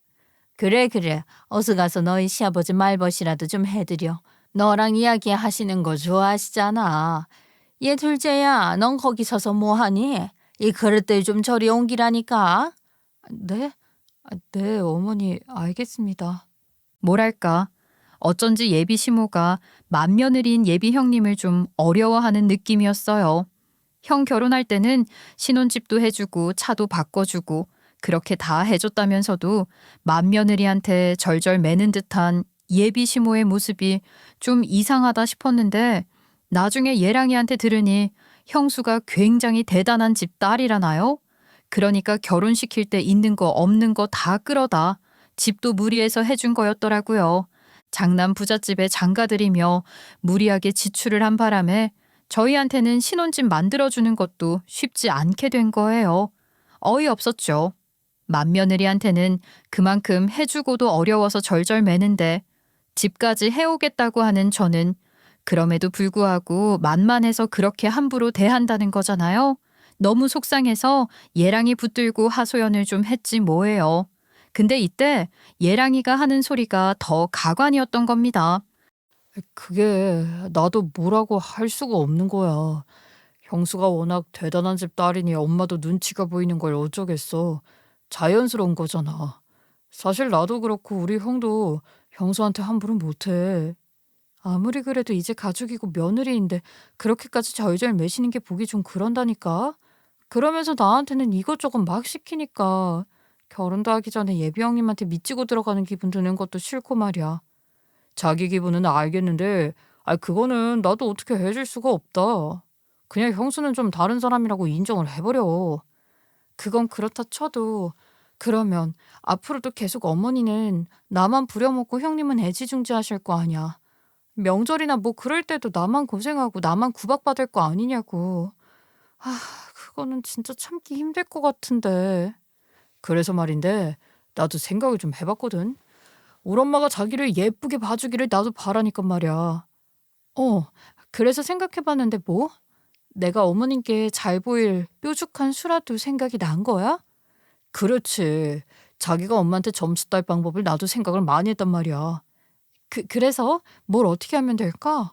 그래 그래. 어서 가서 너희 시아버지 말벗이라도 좀 해드려. 너랑 이야기하시는 거 좋아하시잖아. 얘 둘째야, 넌 거기 서서 뭐하니? 이 그릇들 좀 저리 옮기라니까. 네? 네, 어머니 알겠습니다. 뭐랄까 어쩐지 예비 시모가 맏며느리인 예비 형님을 좀 어려워하는 느낌이었어요. 형 결혼할 때는 신혼집도 해주고 차도 바꿔주고 그렇게 다 해줬다면서도 맏며느리한테 절절 매는 듯한 예비 시모의 모습이 좀 이상하다 싶었는데 나중에 예랑이한테 들으니 형수가 굉장히 대단한 집 딸이라나요? 그러니까 결혼시킬 때 있는 거 없는 거 다 끌어다 집도 무리해서 해준 거였더라고요. 장남 부잣집에 장가들이며 무리하게 지출을 한 바람에 저희한테는 신혼집 만들어주는 것도 쉽지 않게 된 거예요. 어이없었죠. 맏며느리한테는 그만큼 해주고도 어려워서 절절매는데 집까지 해오겠다고 하는 저는 그럼에도 불구하고 만만해서 그렇게 함부로 대한다는 거잖아요. 너무 속상해서 예랑이 붙들고 하소연을 좀 했지 뭐예요. 근데 이때 예랑이가 하는 소리가 더 가관이었던 겁니다. 그게 나도 뭐라고 할 수가 없는 거야. 형수가 워낙 대단한 집 딸이니 엄마도 눈치가 보이는 걸 어쩌겠어. 자연스러운 거잖아. 사실 나도 그렇고 우리 형도 형수한테 함부로 못해. 아무리 그래도 이제 가족이고 며느리인데 그렇게까지 절절 매시는 게 보기 좀 그런다니까. 그러면서 나한테는 이것저것 막 시키니까 결혼도 하기 전에 예비 형님한테 미치고 들어가는 기분 드는 것도 싫고 말이야. 자기 기분은 알겠는데 그거는 나도 어떻게 해줄 수가 없다. 그냥 형수는 좀 다른 사람이라고 인정을 해버려. 그건 그렇다 쳐도 그러면 앞으로도 계속 어머니는 나만 부려먹고 형님은 애지중지하실 거 아니야. 명절이나 뭐 그럴 때도 나만 고생하고 나만 구박받을 거 아니냐고. 그거는 진짜 참기 힘들 것 같은데. 그래서 말인데 나도 생각을 좀 해봤거든. 우리 엄마가 자기를 예쁘게 봐주기를 나도 바라니까 말이야. 그래서 생각해봤는데 뭐? 내가 어머님께 잘 보일 뾰족한 수라도 생각이 난 거야? 그렇지. 자기가 엄마한테 점수 딸 방법을 나도 생각을 많이 했단 말이야. 그래서 뭘 어떻게 하면 될까?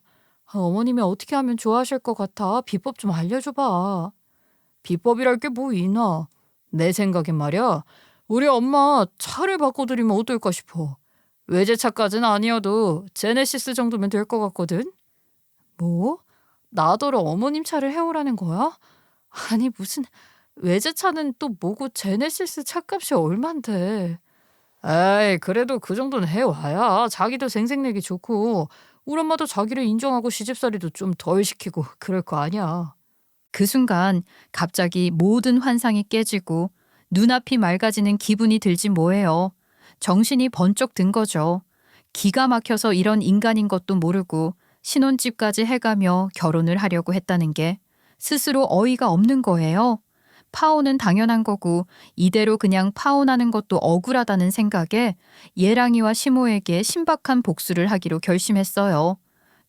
어머님이 어떻게 하면 좋아하실 것 같아. 비법 좀 알려줘봐. 비법이랄 게 뭐 있나? 내 생각엔 말이야. 우리 엄마 차를 바꿔드리면 어떨까 싶어. 외제차까지는 아니어도 제네시스 정도면 될 것 같거든. 뭐? 나더러 어머님 차를 해오라는 거야? 아니 무슨 외제차는 또 뭐고 제네시스 차값이 얼만데. 에이 그래도 그 정도는 해와야 자기도 생색내기 좋고 우리 엄마도 자기를 인정하고 시집살이도 좀 덜 시키고 그럴 거 아니야. 그 순간 갑자기 모든 환상이 깨지고 눈앞이 맑아지는 기분이 들지 뭐예요. 정신이 번쩍 든 거죠. 기가 막혀서 이런 인간인 것도 모르고 신혼집까지 해가며 결혼을 하려고 했다는 게 스스로 어이가 없는 거예요. 파혼은 당연한 거고 이대로 그냥 파혼하는 것도 억울하다는 생각에 예랑이와 시모에게 신박한 복수를 하기로 결심했어요.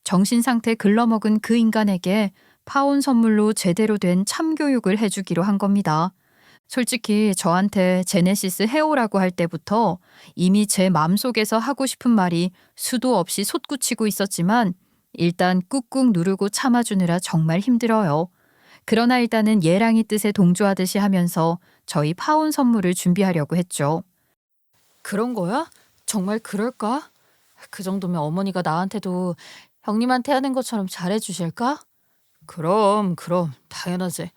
정신 상태 글러먹은 그 인간에게 파혼 선물로 제대로 된 참교육을 해주기로 한 겁니다. 솔직히 저한테 제네시스 해오라고 할 때부터 이미 제 마음속에서 하고 싶은 말이 수도 없이 솟구치고 있었지만 일단 꾹꾹 누르고 참아주느라 정말 힘들어요. 그러나 일단은 예랑이 뜻에 동조하듯이 하면서 저희 파혼 선물을 준비하려고 했죠. 그런 거야? 정말 그럴까? 그 정도면 어머니가 나한테도 형님한테 하는 것처럼 잘해주실까? 그럼 당연하지.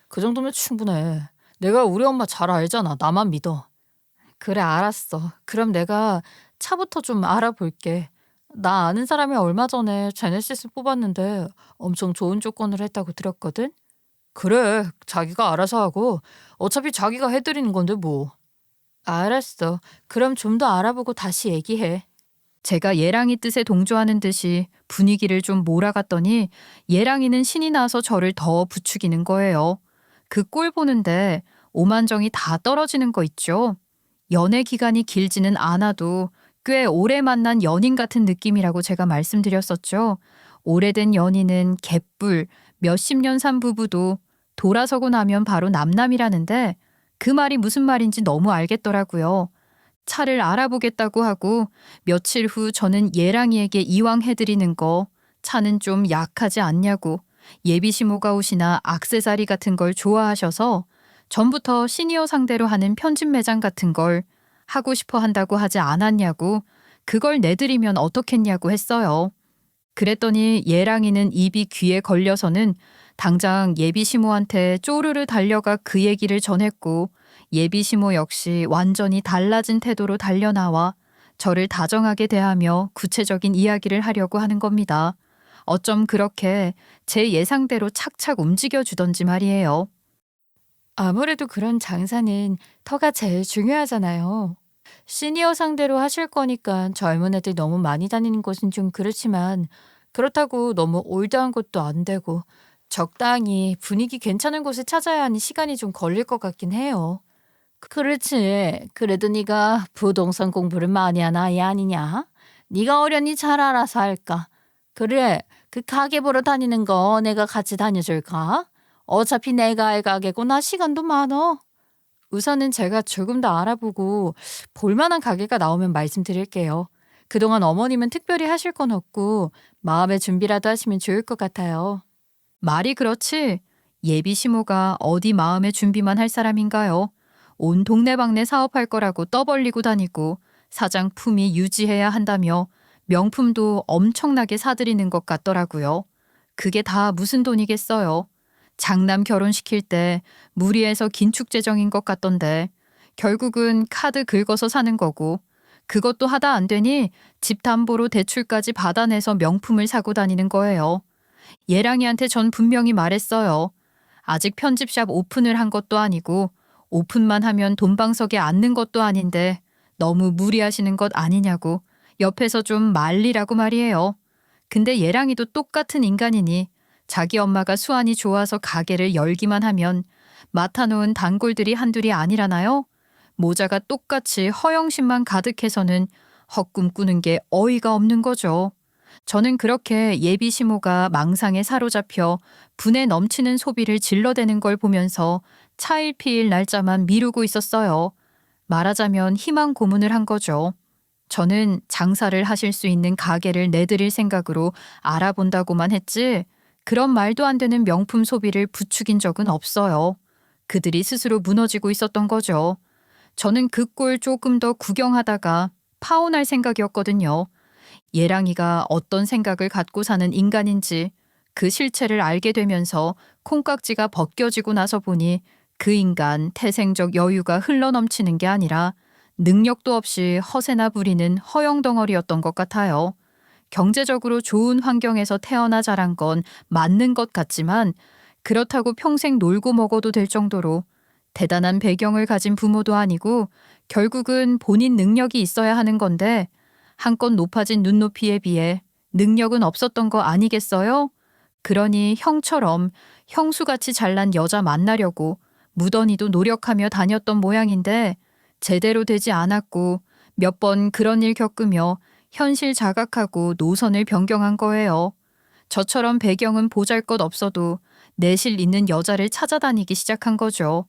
그 정도면 충분해. 내가 우리 엄마 잘 알잖아. 나만 믿어. 그래 알았어. 그럼 내가 차부터 좀 알아볼게. 나 아는 사람이 얼마 전에 제네시스 뽑았는데 엄청 좋은 조건을 했다고 들었거든. 그래 자기가 알아서 하고 어차피 자기가 해드리는 건데 뭐. 알았어. 그럼 좀 더 알아보고 다시 얘기해. 제가 예랑이 뜻에 동조하는 듯이 분위기를 좀 몰아갔더니 예랑이는 신이 나서 저를 더 부추기는 거예요. 그 꼴 보는데 오만정이 다 떨어지는 거 있죠. 연애 기간이 길지는 않아도 꽤 오래 만난 연인 같은 느낌이라고 제가 말씀드렸었죠. 오래된 연인은 갯불, 몇십 년 산 부부도 돌아서고 나면 바로 남남이라는데 그 말이 무슨 말인지 너무 알겠더라고요. 차를 알아보겠다고 하고 며칠 후 저는 예랑이에게 이왕 해드리는 거 차는 좀 약하지 않냐고 예비시모가 옷이나 액세서리 같은 걸 좋아하셔서 전부터 시니어 상대로 하는 편집 매장 같은 걸 하고 싶어 한다고 하지 않았냐고 그걸 내드리면 어떻겠냐고 했어요. 그랬더니 예랑이는 입이 귀에 걸려서는 당장 예비시모한테 쪼르르 달려가 그 얘기를 전했고 예비시모 역시 완전히 달라진 태도로 달려나와 저를 다정하게 대하며 구체적인 이야기를 하려고 하는 겁니다. 어쩜 그렇게 제 예상대로 착착 움직여주던지 말이에요. 아무래도 그런 장사는 터가 제일 중요하잖아요. 시니어 상대로 하실 거니까 젊은 애들 너무 많이 다니는 곳은 좀 그렇지만 그렇다고 너무 올드한 곳도 안 되고 적당히 분위기 괜찮은 곳을 찾아야 하니 시간이 좀 걸릴 것 같긴 해요. 그렇지. 그래도 네가 부동산 공부를 많이 한 아이 아니냐? 네가 어련히 잘 알아서 할까? 그래, 그 가게 보러 다니는 거 내가 같이 다녀줄까? 어차피 내가 할 가게고 나 시간도 많어. 우선은 제가 조금 더 알아보고 볼만한 가게가 나오면 말씀드릴게요. 그동안 어머님은 특별히 하실 건 없고 마음의 준비라도 하시면 좋을 것 같아요. 말이 그렇지. 예비 시모가 어디 마음의 준비만 할 사람인가요? 온 동네방네 사업할 거라고 떠벌리고 다니고 사장 품위 유지해야 한다며 명품도 엄청나게 사들이는 것 같더라고요. 그게 다 무슨 돈이겠어요. 장남 결혼시킬 때 무리해서 긴축 재정인 것 같던데 결국은 카드 긁어서 사는 거고 그것도 하다 안 되니 집 담보로 대출까지 받아내서 명품을 사고 다니는 거예요. 예랑이한테 전 분명히 말했어요. 아직 편집샵 오픈을 한 것도 아니고 오픈만 하면 돈방석에 앉는 것도 아닌데 너무 무리하시는 것 아니냐고 옆에서 좀 말리라고 말이에요. 근데 예랑이도 똑같은 인간이니 자기 엄마가 수완이 좋아서 가게를 열기만 하면 맡아놓은 단골들이 한둘이 아니라나요? 모자가 똑같이 허영심만 가득해서는 헛꿈 꾸는 게 어이가 없는 거죠. 저는 그렇게 예비 시모가 망상에 사로잡혀 분에 넘치는 소비를 질러대는 걸 보면서 차일피일 날짜만 미루고 있었어요. 말하자면 희망 고문을 한 거죠. 저는 장사를 하실 수 있는 가게를 내드릴 생각으로 알아본다고만 했지 그런 말도 안 되는 명품 소비를 부추긴 적은 없어요. 그들이 스스로 무너지고 있었던 거죠. 저는 그 꼴 조금 더 구경하다가 파혼할 생각이었거든요. 예랑이가 어떤 생각을 갖고 사는 인간인지 그 실체를 알게 되면서 콩깍지가 벗겨지고 나서 보니 그 인간 태생적 여유가 흘러넘치는 게 아니라 능력도 없이 허세나 부리는 허영덩어리였던 것 같아요. 경제적으로 좋은 환경에서 태어나 자란 건 맞는 것 같지만 그렇다고 평생 놀고 먹어도 될 정도로 대단한 배경을 가진 부모도 아니고 결국은 본인 능력이 있어야 하는 건데 한껏 높아진 눈높이에 비해 능력은 없었던 거 아니겠어요? 그러니 형처럼 형수같이 잘난 여자 만나려고 무던히도 노력하며 다녔던 모양인데 제대로 되지 않았고 몇 번 그런 일 겪으며 현실 자각하고 노선을 변경한 거예요. 저처럼 배경은 보잘것 없어도 내실 있는 여자를 찾아다니기 시작한 거죠.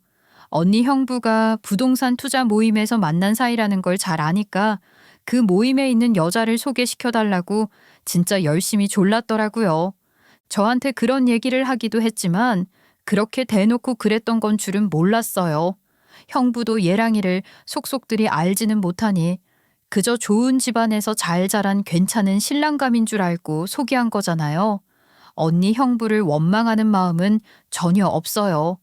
언니 형부가 부동산 투자 모임에서 만난 사이라는 걸 잘 아니까 그 모임에 있는 여자를 소개시켜달라고 진짜 열심히 졸랐더라고요. 저한테 그런 얘기를 하기도 했지만 그렇게 대놓고 그랬던 건 줄은 몰랐어요. 형부도 예랑이를 속속들이 알지는 못하니 그저 좋은 집안에서 잘 자란 괜찮은 신랑감인 줄 알고 소개한 거잖아요. 언니 형부를 원망하는 마음은 전혀 없어요.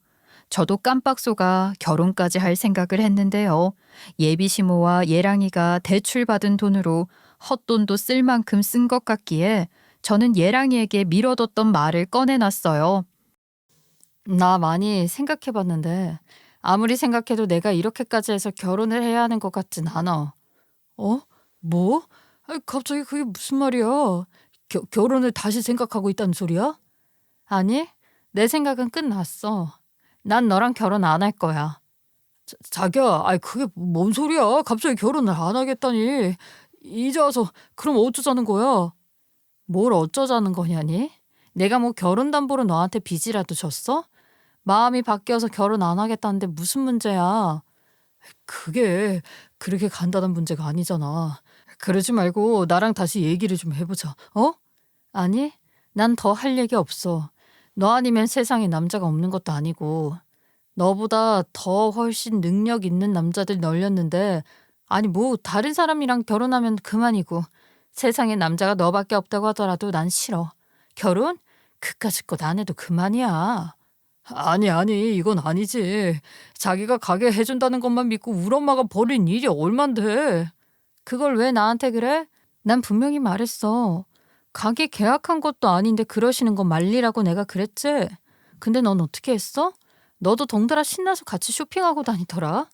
저도 깜빡 속아 결혼까지 할 생각을 했는데요. 예비 시모와 예랑이가 대출받은 돈으로 헛돈도 쓸 만큼 쓴 것 같기에 저는 예랑이에게 미뤄뒀던 말을 꺼내놨어요. 나 많이 생각해봤는데 아무리 생각해도 내가 이렇게까지 해서 결혼을 해야 하는 것 같진 않아. 어? 뭐? 아이, 갑자기 그게 무슨 말이야? 결혼을 다시 생각하고 있다는 소리야? 아니, 내 생각은 끝났어. 난 너랑 결혼 안 할 거야. 자기야, 아이 그게 뭔 소리야? 갑자기 결혼을 안 하겠다니. 이제 와서 그럼 어쩌자는 거야? 뭘 어쩌자는 거냐니? 내가 뭐 결혼 담보로 너한테 빚이라도 줬어? 마음이 바뀌어서 결혼 안 하겠다는데 무슨 문제야? 그게 그렇게 간단한 문제가 아니잖아. 그러지 말고 나랑 다시 얘기를 좀 해보자. 어? 아니, 난 더 할 얘기 없어. 너 아니면 세상에 남자가 없는 것도 아니고 너보다 더 훨씬 능력 있는 남자들 널렸는데 아니 뭐 다른 사람이랑 결혼하면 그만이고 세상에 남자가 너밖에 없다고 하더라도 난 싫어. 결혼? 그까짓 것 안 해도 그만이야. 아니 이건 아니지. 자기가 가게 해준다는 것만 믿고 우리 엄마가 벌인 일이 얼만데. 그걸 왜 나한테 그래? 난 분명히 말했어. 가게 계약한 것도 아닌데 그러시는 거 말리라고 내가 그랬지. 근데 넌 어떻게 했어? 너도 덩달아 신나서 같이 쇼핑하고 다니더라.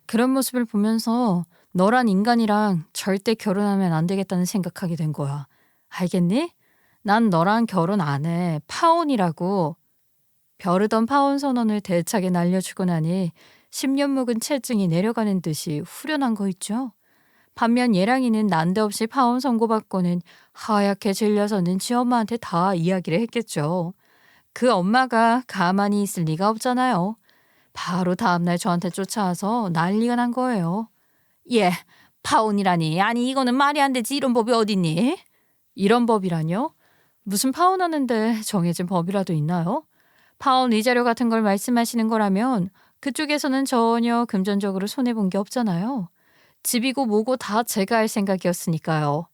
그런 모습을 보면서 너란 인간이랑 절대 결혼하면 안 되겠다는 생각하게 된 거야. 알겠니? 난 너랑 결혼 안 해. 파혼이라고. 벼르던 파혼 선언을 대차게 날려주고 나니 10년 묵은 체증이 내려가는 듯이 후련한 거 있죠. 반면 예랑이는 난데없이 파혼 선고받고는 하얗게 질려서는 지 엄마한테 다 이야기를 했겠죠. 그 엄마가 가만히 있을 리가 없잖아요. 바로 다음날 저한테 쫓아와서 난리가 난 거예요. 예, 파혼이라니. 아니 이거는 말이 안 되지. 이런 법이 어딨니? 이런 법이라뇨? 무슨 파혼하는데 정해진 법이라도 있나요? 파혼 위자료 같은 걸 말씀하시는 거라면 그쪽에서는 전혀 금전적으로 손해본 게 없잖아요. 집이고 뭐고 다 제가 할 생각이었으니까요.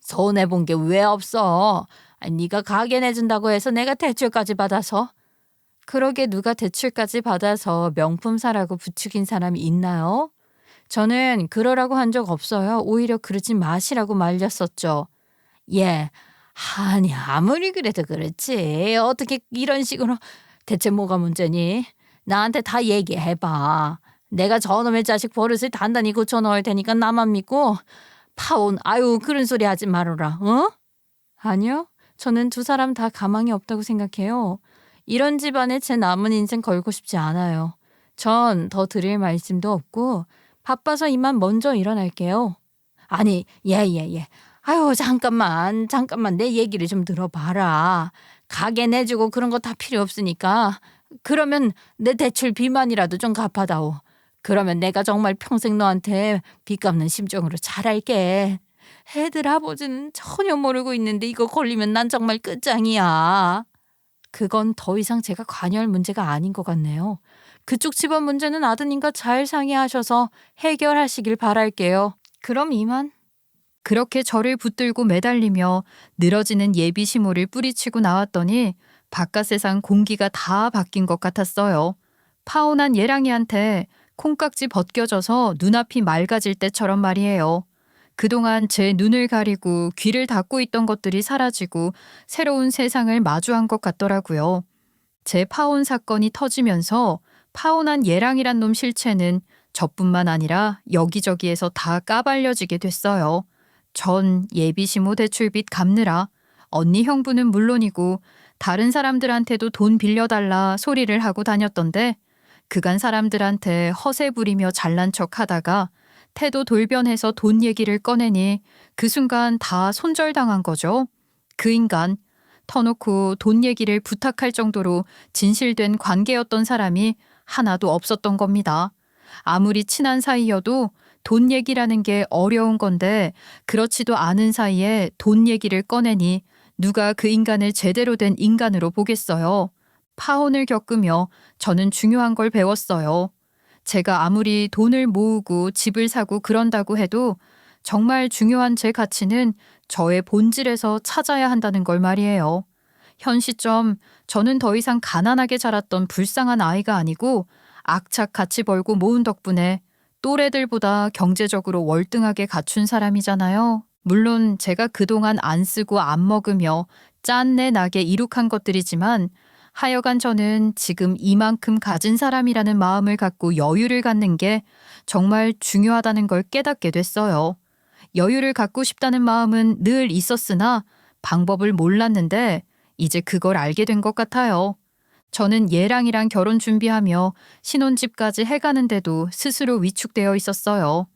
손해본 게 왜 없어? 아니, 네가 가게 내준다고 해서 내가 대출까지 받아서. 그러게 누가 대출까지 받아서 명품 사라고 부추긴 사람이 있나요? 저는 그러라고 한 적 없어요. 오히려 그러지 마시라고 말렸었죠. 예, 아니 아무리 그래도 그렇지. 어떻게 이런 식으로. 대체 뭐가 문제니? 나한테 다 얘기해봐. 내가 저놈의 자식 버릇을 단단히 고쳐넣을 테니까 나만 믿고. 파혼, 아유 그런 소리 하지 말아라. 어? 아니요. 저는 두 사람 다 가망이 없다고 생각해요. 이런 집안에 제 남은 인생 걸고 싶지 않아요. 전 더 드릴 말씀도 없고 바빠서 이만 먼저 일어날게요. 아니, 예. 아유, 잠깐만 내 얘기를 좀 들어봐라. 가게 내주고 그런 거 다 필요 없으니까. 그러면 내 대출 비만이라도 좀 갚아다오. 그러면 내가 정말 평생 너한테 빚 갚는 심정으로 잘할게. 애들 아버지는 전혀 모르고 있는데 이거 걸리면 난 정말 끝장이야. 그건 더 이상 제가 관여할 문제가 아닌 것 같네요. 그쪽 집안 문제는 아드님과 잘 상의하셔서 해결하시길 바랄게요. 그럼 이만. 그렇게 저를 붙들고 매달리며 늘어지는 예비 시모를 뿌리치고 나왔더니 바깥 세상 공기가 다 바뀐 것 같았어요. 파혼한 예랑이한테 콩깍지 벗겨져서 눈앞이 맑아질 때처럼 말이에요. 그동안 제 눈을 가리고 귀를 닫고 있던 것들이 사라지고 새로운 세상을 마주한 것 같더라고요. 제 파혼 사건이 터지면서 파혼한 예랑이란 놈 실체는 저뿐만 아니라 여기저기에서 다 까발려지게 됐어요. 전 예비 시모 대출빚 갚느라 언니 형부는 물론이고 다른 사람들한테도 돈 빌려달라 소리를 하고 다녔던데 그간 사람들한테 허세 부리며 잘난 척 하다가 태도 돌변해서 돈 얘기를 꺼내니 그 순간 다 손절당한 거죠. 그 인간 터놓고 돈 얘기를 부탁할 정도로 진실된 관계였던 사람이 하나도 없었던 겁니다. 아무리 친한 사이여도 돈 얘기라는 게 어려운 건데 그렇지도 않은 사이에 돈 얘기를 꺼내니 누가 그 인간을 제대로 된 인간으로 보겠어요. 파혼을 겪으며 저는 중요한 걸 배웠어요. 제가 아무리 돈을 모으고 집을 사고 그런다고 해도 정말 중요한 제 가치는 저의 본질에서 찾아야 한다는 걸 말이에요. 현 시점 저는 더 이상 가난하게 자랐던 불쌍한 아이가 아니고 악착 같이 벌고 모은 덕분에 또래들보다 경제적으로 월등하게 갖춘 사람이잖아요. 물론 제가 그동안 안 쓰고 안 먹으며 짠내 나게 이룩한 것들이지만 하여간 저는 지금 이만큼 가진 사람이라는 마음을 갖고 여유를 갖는 게 정말 중요하다는 걸 깨닫게 됐어요. 여유를 갖고 싶다는 마음은 늘 있었으나 방법을 몰랐는데 이제 그걸 알게 된 것 같아요. 저는 얘랑이랑 결혼 준비하며 신혼집까지 해가는데도 스스로 위축되어 있었어요.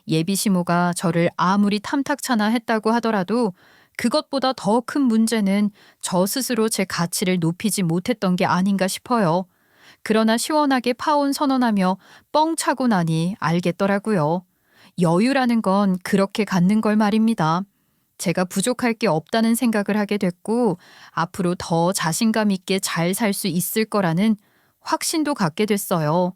예비 시모가 저를 아무리 탐탁차나 했다고 하더라도 그것보다 더 큰 문제는 저 스스로 제 가치를 높이지 못했던 게 아닌가 싶어요. 그러나 시원하게 파혼 선언하며 뻥 차고 나니 알겠더라고요. 여유라는 건 그렇게 갖는 걸 말입니다. 제가 부족할 게 없다는 생각을 하게 됐고 앞으로 더 자신감 있게 잘 살 수 있을 거라는 확신도 갖게 됐어요.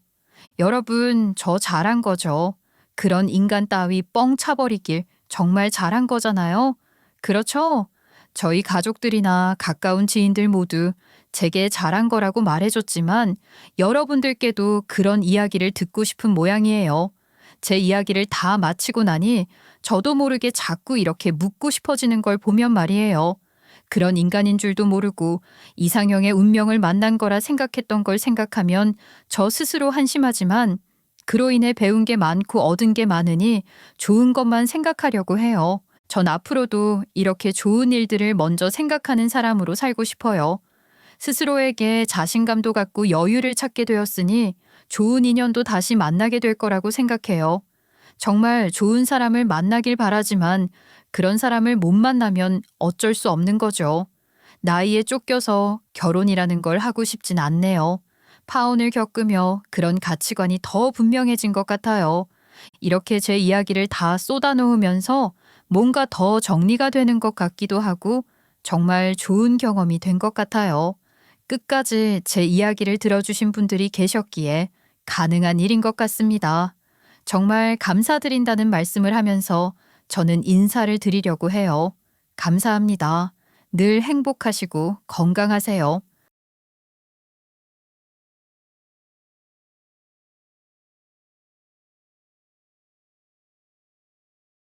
여러분, 저 잘한 거죠. 그런 인간 따위 뻥 차버리길 정말 잘한 거잖아요. 그렇죠? 저희 가족들이나 가까운 지인들 모두 제게 잘한 거라고 말해줬지만 여러분들께도 그런 이야기를 듣고 싶은 모양이에요. 제 이야기를 다 마치고 나니 저도 모르게 자꾸 이렇게 묻고 싶어지는 걸 보면 말이에요. 그런 인간인 줄도 모르고 이상형의 운명을 만난 거라 생각했던 걸 생각하면 저 스스로 한심하지만 그로 인해 배운 게 많고 얻은 게 많으니 좋은 것만 생각하려고 해요. 전 앞으로도 이렇게 좋은 일들을 먼저 생각하는 사람으로 살고 싶어요. 스스로에게 자신감도 갖고 여유를 찾게 되었으니 좋은 인연도 다시 만나게 될 거라고 생각해요. 정말 좋은 사람을 만나길 바라지만 그런 사람을 못 만나면 어쩔 수 없는 거죠. 나이에 쫓겨서 결혼이라는 걸 하고 싶진 않네요. 파혼을 겪으며 그런 가치관이 더 분명해진 것 같아요. 이렇게 제 이야기를 다 쏟아놓으면서 뭔가 더 정리가 되는 것 같기도 하고 정말 좋은 경험이 된 것 같아요. 끝까지 제 이야기를 들어주신 분들이 계셨기에 가능한 일인 것 같습니다. 정말 감사드린다는 말씀을 하면서 저는 인사를 드리려고 해요. 감사합니다. 늘 행복하시고 건강하세요.